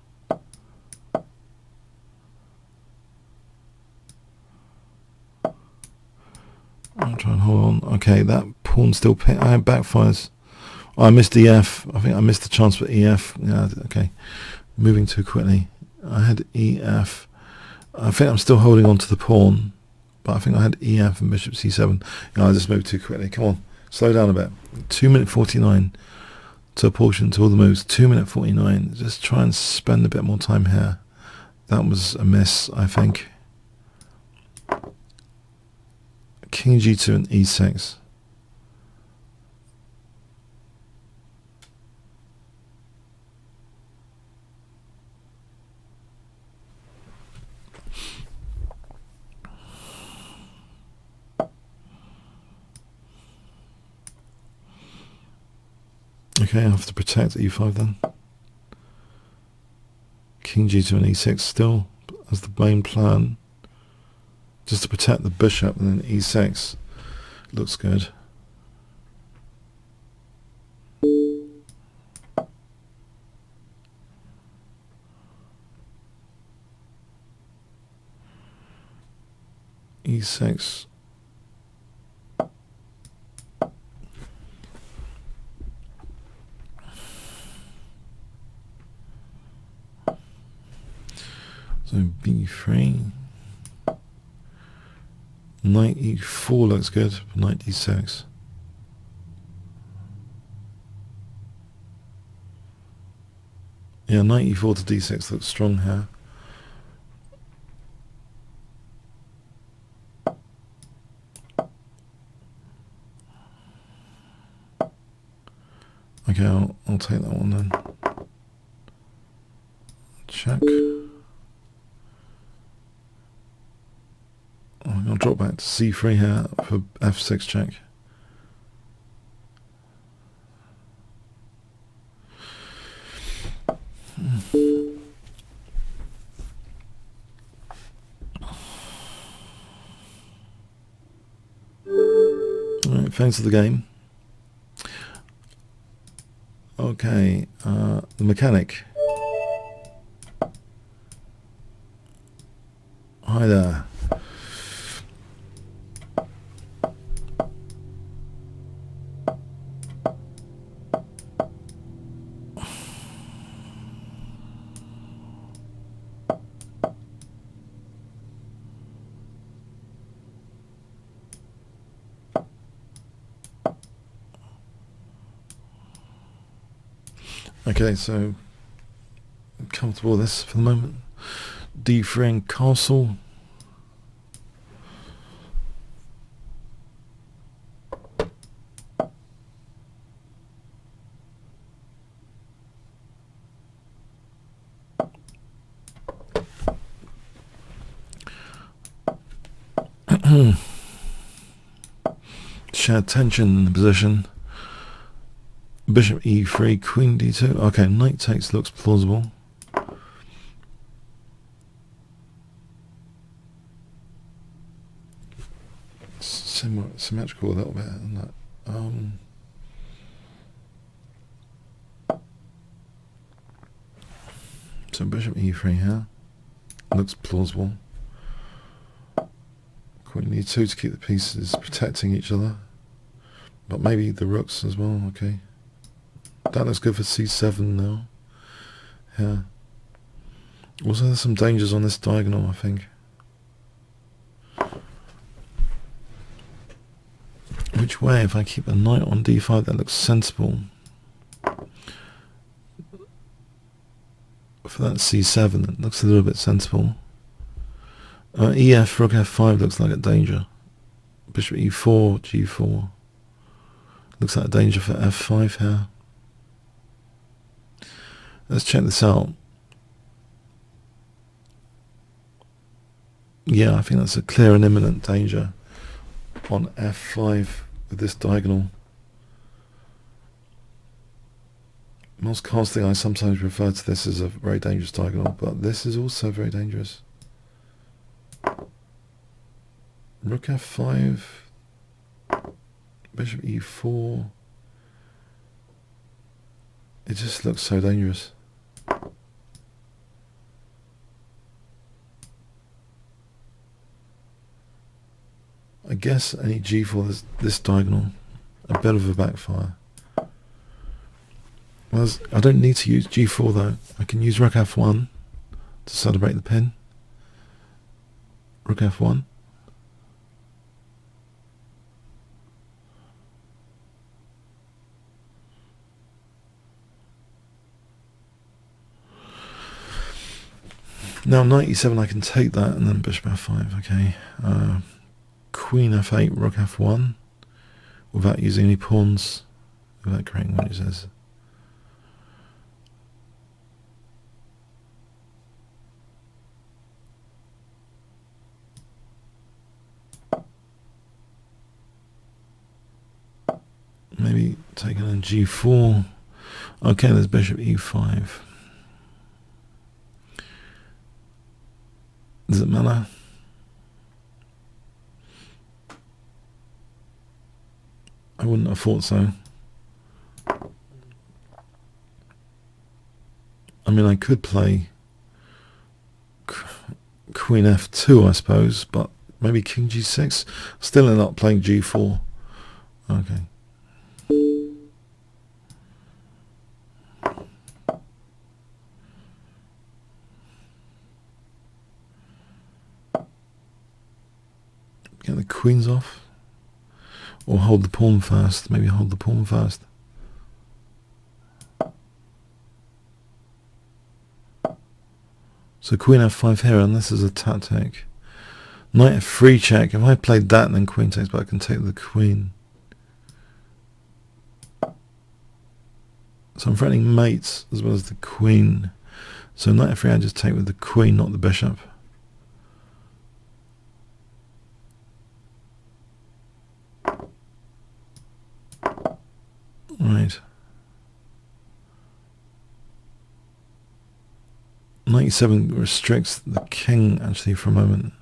I'll try and hold on. Okay, that pawn still backfires. Oh, I missed EF. I think I missed the chance for EF. Yeah, okay. Moving too quickly. I had EF. I think I'm still holding on to the pawn, but I think I had EF and bishop c7. Yeah, I just moved too quickly. Come on, slow down a bit. 2 minute 49 to apportion to all the moves. 2 minute 49. Just try and spend a bit more time here. That was a miss, I think. King g2 and e6. Okay, I have to protect e5 then. King g2 and e6 still as the main plan. Just to protect the bishop, and then e6 looks good. e6. So b3. Knight e4 looks good, knight d6. Yeah, knight e4 to d6 looks strong here. Okay, I'll take that one then. Check. I'll drop back to c3 here for f6 check. Alright, thanks for the game. Okay, the mechanic. Hi there. Okay, so I'm comfortable with this for the moment. d3 and castle. Shared tension in the position. Bishop e3, queen d2. Okay, knight takes looks plausible. Symmetrical a little bit, isn't it? So bishop e3 here looks plausible. Queen e2 to keep the pieces protecting each other, but maybe the rooks as well. Okay. That looks good for c7 now. Yeah. Also, there's some dangers on this diagonal, I think. Which way? If I keep a knight on d5, that looks sensible. For that c7, it looks a little bit sensible. EF, rook f5 looks like a danger. Bishop e4, g4. Looks like a danger for f5 here. Let's check this out. Yeah, I think that's a clear and imminent danger on f5 with this diagonal. Most casting, I sometimes refer to this as a very dangerous diagonal, but this is also very dangerous. Rook f5, bishop e4. It just looks so dangerous. I guess any g4 is this diagonal, a bit of a backfire. Well, I don't need to use g4 though. I can use rook f1 to celebrate the pin. Rook f1. Now knight e7, I can take that and then bishop f5. Okay. Queen f8, rook f1, without using any pawns, without creating what it says. Maybe taking in g4. Okay, there's bishop e5. Does it matter? I wouldn't have thought so. I mean, I could play queen f2, I suppose, but maybe king g6. Still end up playing g4. Okay. Get the queens off. Or hold the pawn first. Maybe hold the pawn first. So queen f5 here, and this is a tactic. Knight f3 check. If I played that, then queen takes, but I can take the queen. So I'm threatening mates as well as the queen. So knight f3, I just take with the queen, not the bishop. Right. Knight e7 restricts the king actually for a moment.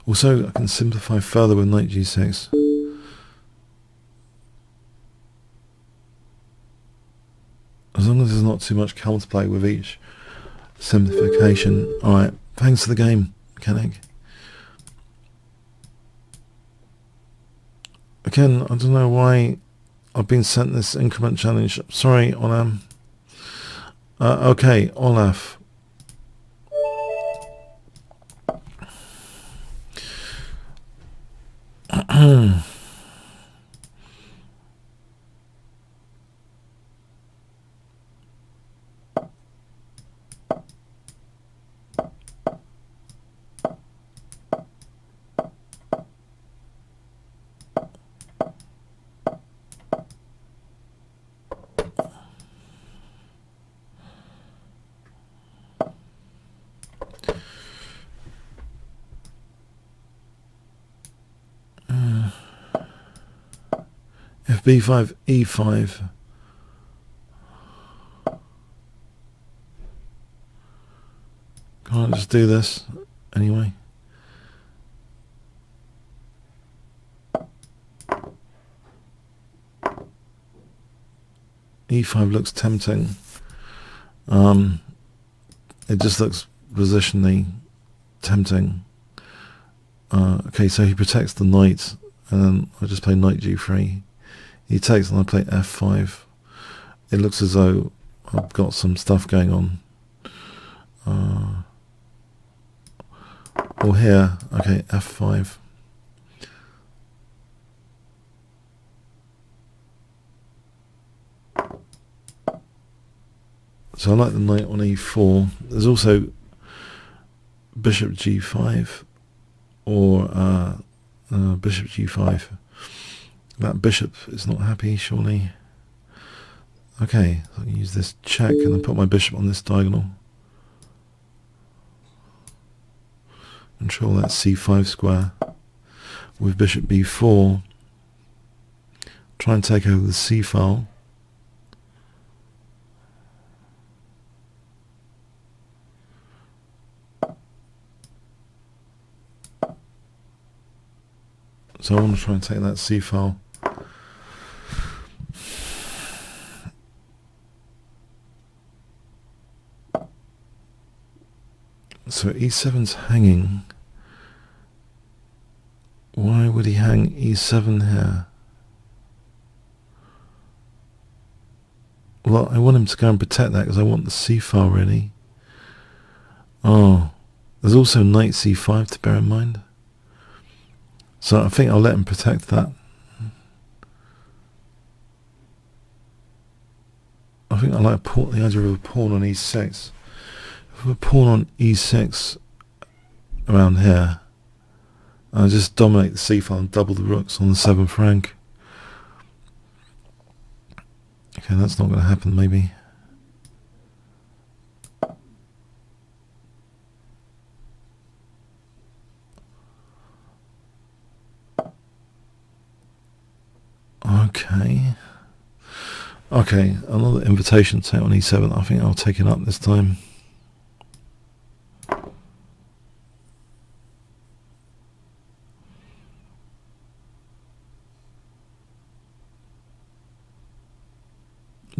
Also, I can simplify further with knight g6. As long as there's not too much counterplay with each simplification. Alright, thanks for the game, mechanic. Again, I don't know why I've been sent this increment challenge. Sorry, Olam. Okay, Olaf. b5, e5. Can't I just do this anyway? e5 looks tempting. It just looks positionally tempting. Okay, so he protects the knight, and then I just play knight g3. He takes and I play f5. It looks as though I've got some stuff going on. Or here, okay, f5. So I like the knight on e4. There's also bishop g5 or bishop g5. That bishop is not happy, surely. Okay, so I can use this check and then put my bishop on this diagonal. Control that c5 square with bishop b4. Try and take over the c file. So I want to try and take that c file. So e7's hanging. Why would he hang e7 here? Well, I want him to go and protect that because I want the c-file ready. Oh, there's also knight c5 to bear in mind. So I think I'll let him protect that. I think I like the idea of a pawn on e6. If a pawn on e6 around here, I'll just dominate the c-file and double the rooks on the 7th rank. Okay, that's not going to happen, maybe. Okay, another invitation to take on e7. I think I'll take it up this time.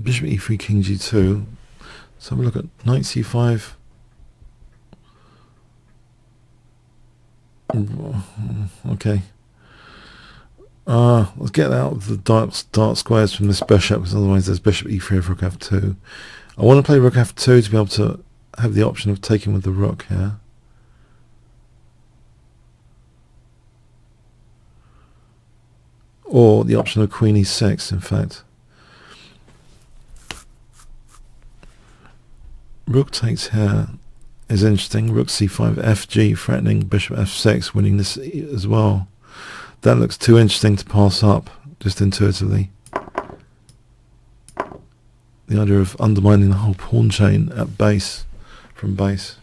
Bishop e3, king g2. Let's have a look at knight c5. Okay. Let's get out of the dark squares from this bishop, because otherwise there's bishop e3 of rook f2. I want to play rook f2 to be able to have the option of taking with the rook here. Or the option of queen e6, in fact. Rook takes here is interesting. Rook c5, fg, threatening bishop f6, winning this as well. That looks too interesting to pass up, just intuitively. The idea of undermining the whole pawn chain at base, from base.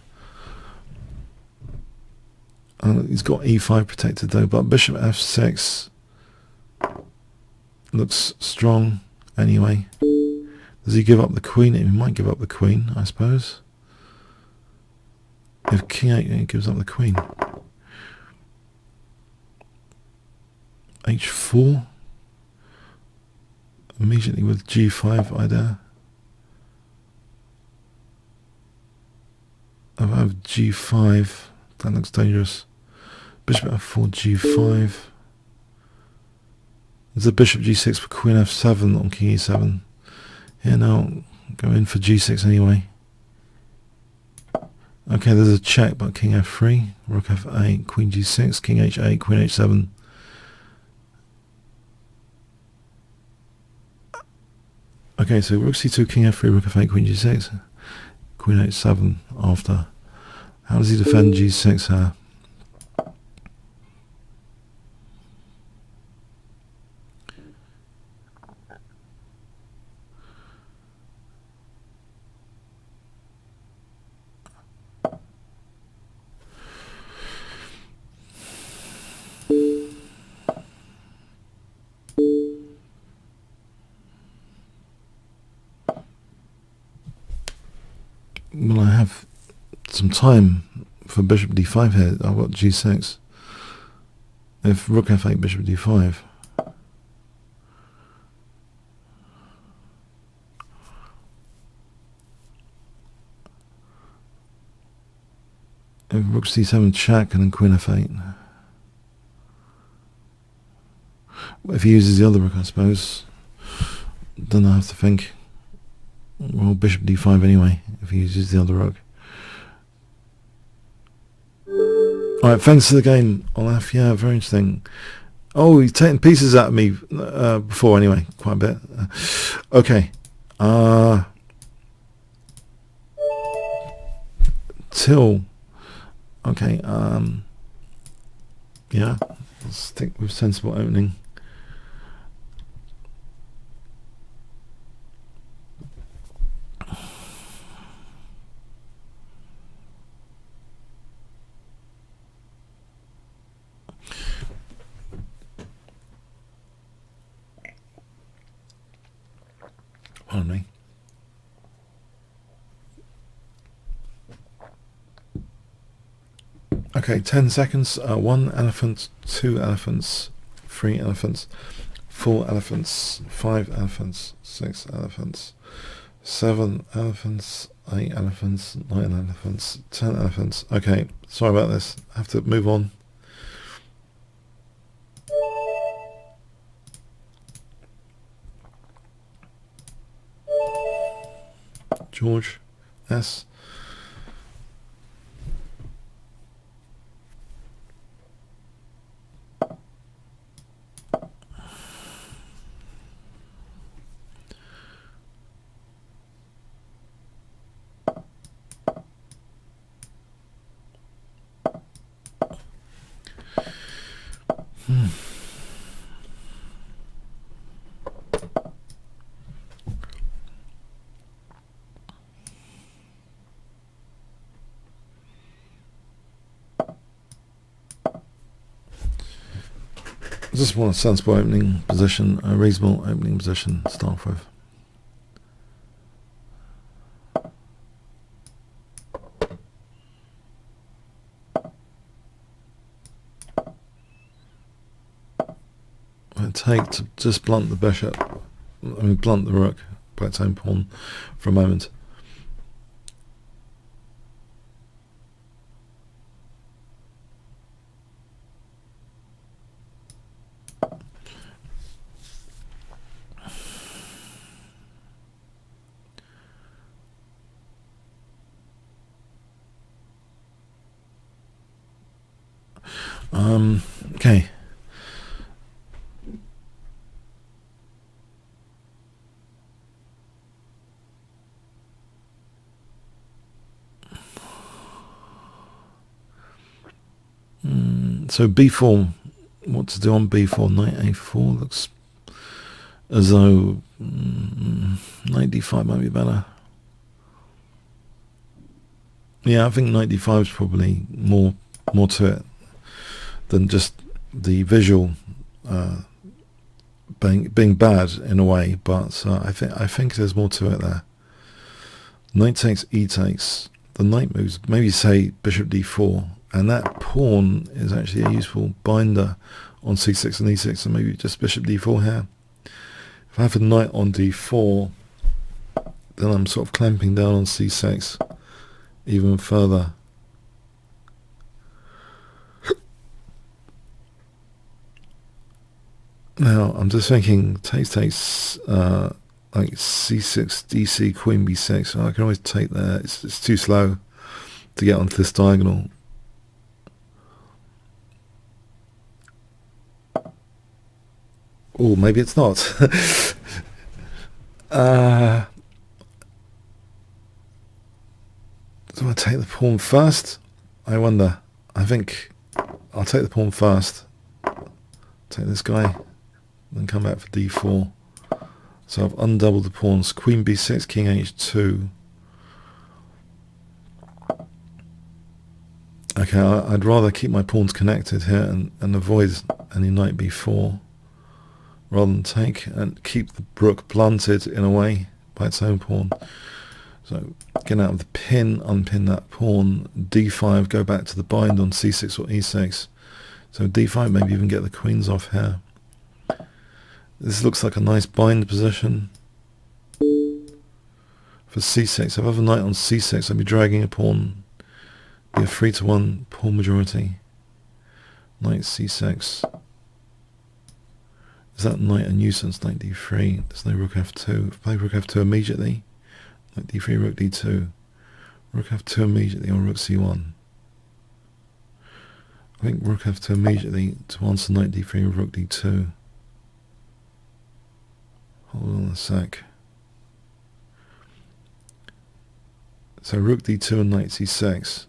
He's got e5 protected though, but bishop f6 looks strong anyway. Does he give up the queen? He might give up the queen, I suppose. If king 8, he gives up the queen. h4. Immediately with g5 idea. If I have g5, that looks dangerous. Bishop f4, g5. There's a bishop g6 for queen f7 on king e7. Here now, go in for g6 anyway. Okay, there's a check, but king f3, rook f8, queen g6, king h8, queen h7. Okay, so rook c2, king f3, rook f8, queen g6, queen h7 after. How does he defend g6 here? Well, I have some time for bishop d5 here. I've got g6. If rook f8, bishop d5. If rook c7 check and then queen f8. If he uses the other rook, I suppose. Then I have to think. Well, bishop d5 anyway, if he uses the other rook. Alright, thanks for the game, Olaf. Yeah, very interesting. Oh, he's taking pieces out of me before anyway, quite a bit. Okay. Till. Okay, yeah, let's stick with sensible opening. Pardon me. Okay, 10 seconds. 1 elephant, 2 elephants, 3 elephants, 4 elephants, 5 elephants, 6 elephants, 7 elephants, 8 elephants, 9 elephants, 10 elephants. Okay, sorry about this. I have to move on. George S. I just want a sensible opening position, a reasonable opening position to start with. I take to just blunt the bishop, blunt the rook by its own pawn for a moment. Okay. So b4, what to do on b4? Knight a4 looks as though knight d5 might be better. Yeah, I think knight d5 is probably more to it than just the visual being bad in a way, but I think there's more to it there. Knight takes, e takes. The knight moves. Maybe say bishop d4, and that pawn is actually a useful binder on c6 and e6, and maybe just bishop d4 here. If I have a knight on d4, then I'm sort of clamping down on c6 even further. Now I'm just thinking takes like c6, dc, queen b6. So I can always take there. It's too slow to get onto this diagonal. Oh, maybe it's not. Do I take the pawn first? I wonder. I think I'll take the pawn first. Take this guy, then come back for d4. So I've undoubled the pawns. Queen b6, king h2. Okay, I'd rather keep my pawns connected here and avoid any knight b4, rather than take and keep the rook blunted in a way by its own pawn. So get out of the pin, unpin that pawn, d5, go back to the bind on c6 or e6. So d5, maybe even get the queens off here. This looks like a nice bind position. For c6, if I have a knight on c6, I'd be dragging a pawn. Be a 3-1 pawn majority. Knight c6. Is that knight a nuisance? Knight d3. There's no rook f2. If I play rook f2 immediately, knight d3, rook d2. Rook f2 immediately on rook c1. I think rook f2 immediately to answer knight d3 with rook d2. Hold on a sec. So rook d2 and knight c6.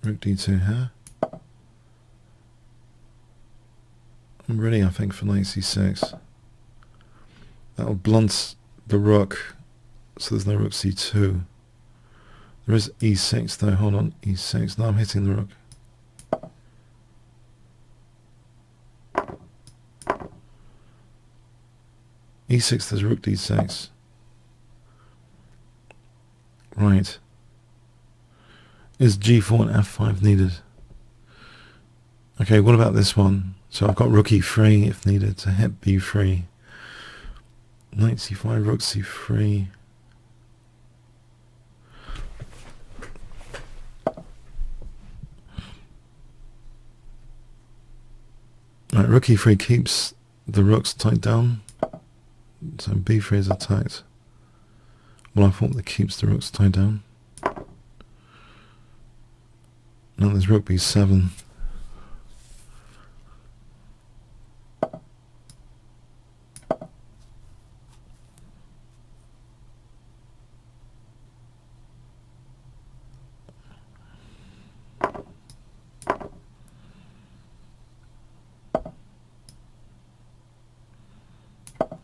Rook d2 here. I'm ready, I think, for knight c6. That will blunt the rook, so there's no rook c2. There is e6 though, hold on, e6. Now I'm hitting the rook. e6, there's rook d6. Right. Is g4 and f5 needed? Okay, what about this one? So I've got rook e3 if needed to hit b3. Knight c5, rook c3. Right, rook e3 keeps the rooks tied down. So b3 is attacked. Well, I thought that keeps the rooks tied down. Now there's rook b7.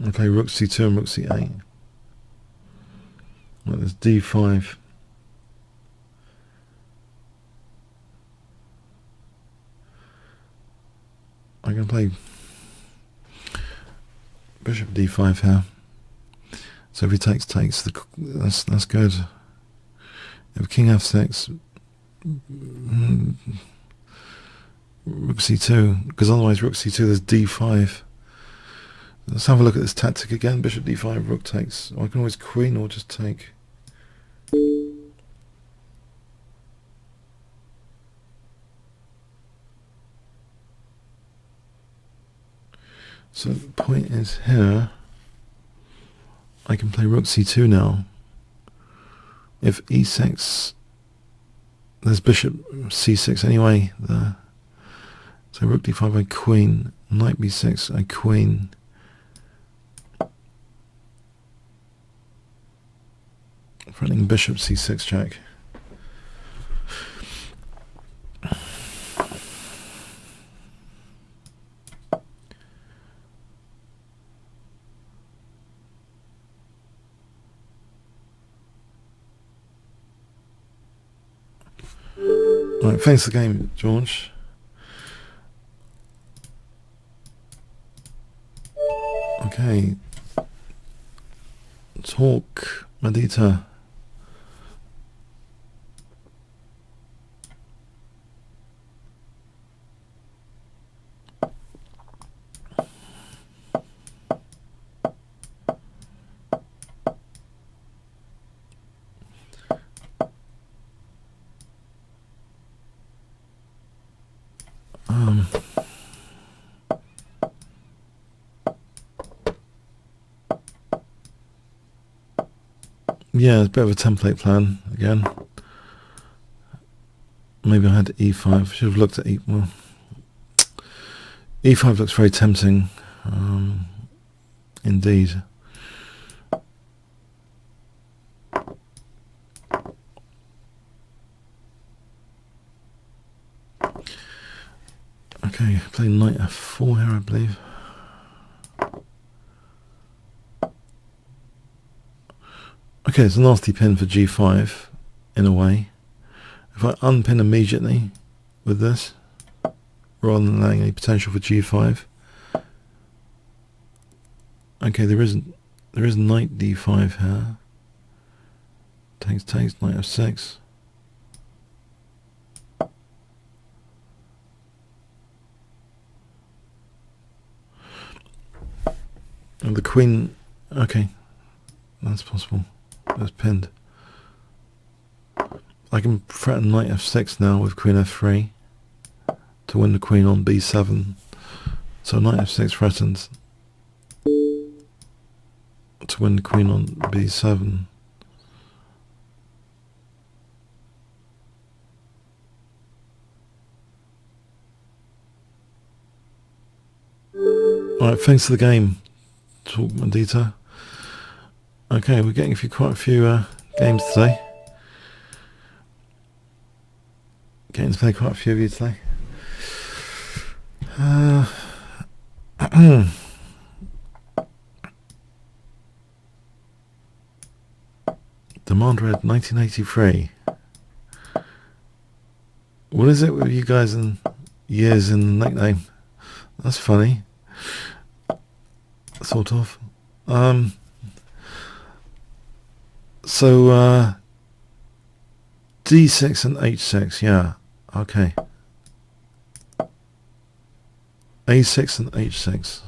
Okay, rook c2 and rook c8. Right, there's d5. I can play bishop d5 here. So if he takes, that's good. If king f6, rook c2, because otherwise rook c2 there's d5. Let's have a look at this tactic again. Bishop d5, rook takes. I can always queen or just take. So the point is here, I can play rook c2 now. If e6, there's bishop c6 anyway there. So rook d5 I queen, knight b6 I queen. Threatening bishop c6 check. Right, thanks for the game, George. Okay. Talk, Madita. Yeah, it's a bit of a template plan again. Maybe I had e5. Should have looked at well, e5 looks very tempting, indeed. Okay, playing knight f4 here, I believe. Okay, it's a nasty pin for g5, in a way. If I unpin immediately with this, rather than allowing any potential for g5. Okay, there is knight d5 here. Takes, knight f6. And the queen, okay, that's possible. That's pinned. I can threaten knight f6 now with queen f3 to win the queen on b7. So knight f6 threatens to win the queen on b7. Alright, thanks for the game, Talk Mandita. Okay, we're getting quite a few games today. Getting to play quite a few of you today. Demand Red 1983. What is it with you guys and years in the nickname? That's funny. Sort of. So D6 and H6, yeah. Okay. a6 and h6.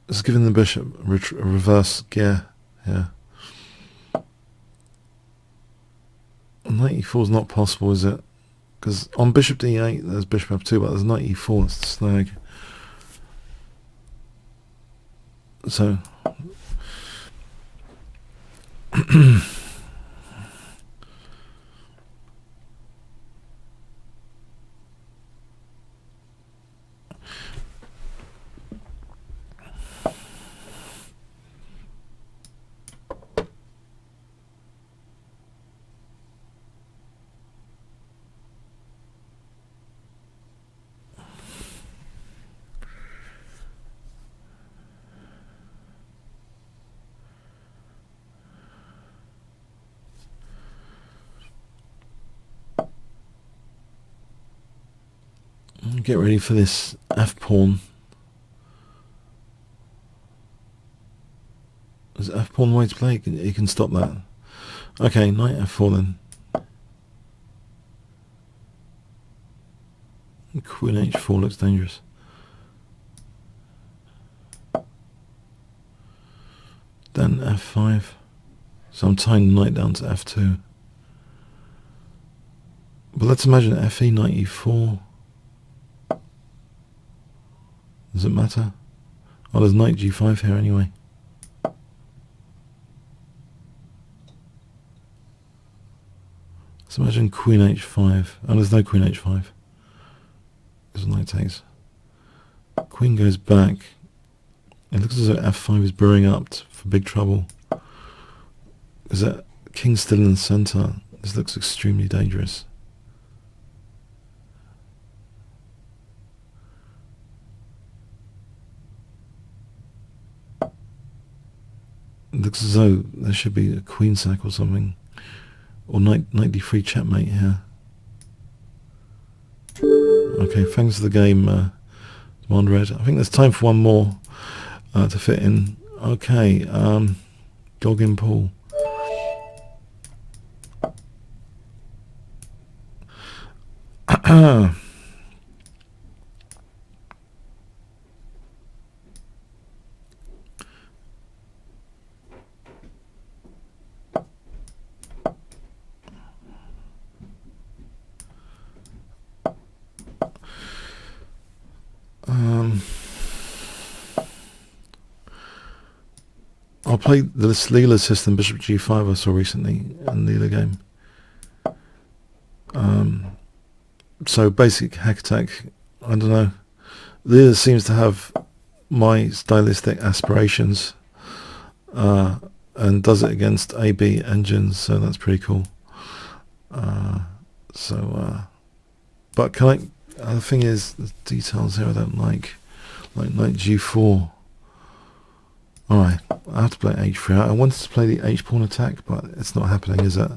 It's giving the bishop a reverse gear here. Knight e4 is not possible, is it? Because on bishop d8 there's bishop f2, but there's knight e4, that's the snag. So get ready for this f pawn. Is f pawn the way to play? You can stop that. Okay, knight f4 then. Queen h4 looks dangerous. Then f5. So I'm tying the knight down to f2. But let's imagine fe, knight e4. Does it matter? Oh, there's knight g5 here anyway. Let's imagine queen h5. Oh, there's no queen h5. This one knight takes. Queen goes back. It looks as though f5 is brewing up for big trouble. Is that king's still in the centre? This looks extremely dangerous. It looks as though there should be a queen sack or something. Or knight d3 checkmate here. Okay, thanks for the game, Demand Red. I think there's time for one more to fit in. Okay, Goggin Paul. I'll play this Leela system, Bishop G5, I saw recently in the Leela game. So basic hack attack, I don't know. Leela seems to have my stylistic aspirations and does it against AB engines, so that's pretty cool. But can I, the thing is, the details here I don't like knight G4. Alright, I have to play h3. I wanted to play the h-pawn attack, but it's not happening, is it?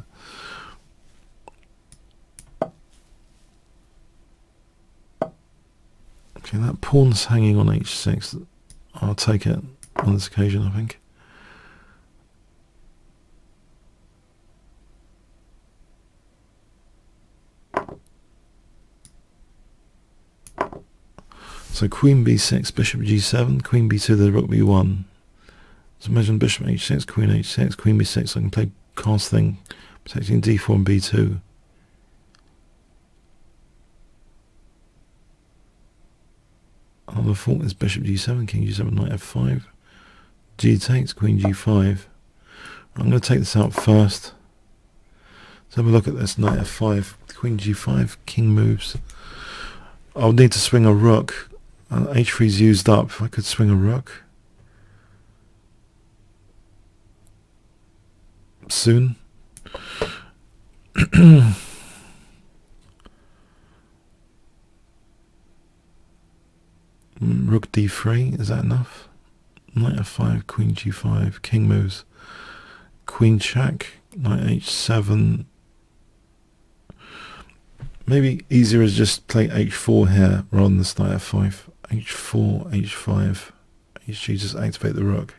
Okay, that pawn's hanging on h6. I'll take it on this occasion, I think. So queen b6, bishop g7, queen b2, the rook b1. So imagine bishop h6, queen b6. I can play cast thing, protecting d4 and b2. Another thought is bishop g7, king g7, knight f5. G takes, queen g5. I'm going to take this out first. Let's have a look at this, knight f5, queen g5, king moves. I'll need to swing a rook. h3 is used up. If I could swing a rook soon. Rook d3, is that enough? Knight f5, queen g5, king moves, queen check, knight h7. Maybe easier is just play h4 here rather than this knight f5. h4, h5, hg, just activate the rook.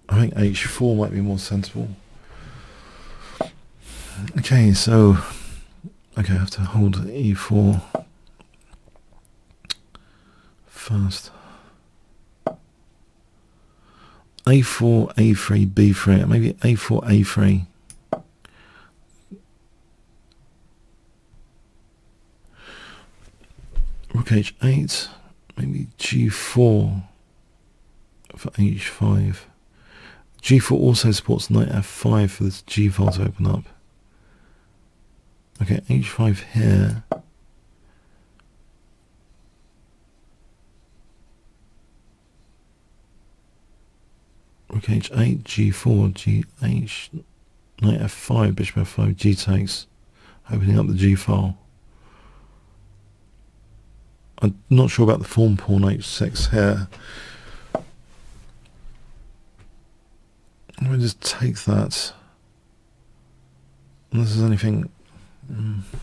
I think h4 might be more sensible. Okay, so I have to hold e4 first. a4, a3, b3, maybe a4, a3. Rook h8, maybe g4 for h5. g4 also supports knight f5 for this g file to open up. Okay, h5 here. Rook h8, g4, gh, knight f5, bishop f5, g takes, opening up the g file. I'm not sure about the form pawn h6 here. Let me just take that. Unless there's anything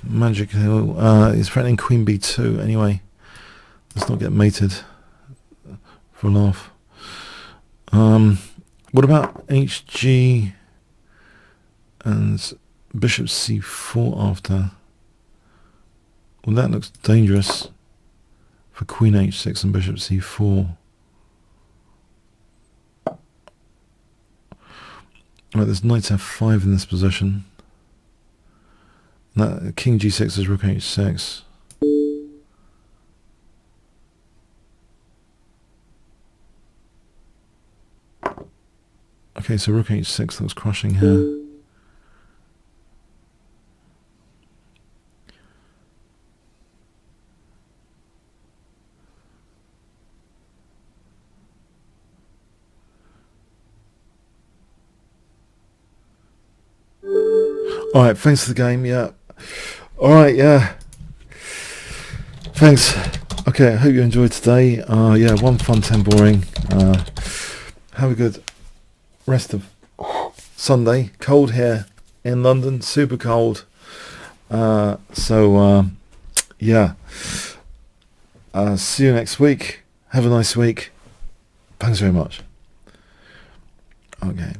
magical. He's threatening queen b2 anyway. Let's not get mated for a laugh. What about hg and bishop c4 after? Well, that looks dangerous for queen h6 and bishop c4. Right, there's knight f5 in this position. That king g6 is rook h6. Okay, so rook h6 looks crushing here. Alright, thanks for the game, yeah. Alright, yeah. Thanks. Okay, I hope you enjoyed today. Yeah, 1 fun, 10 boring. Have a good rest of Sunday. Cold here in London, super cold. Yeah. See you next week. Have a nice week. Thanks very much. Okay.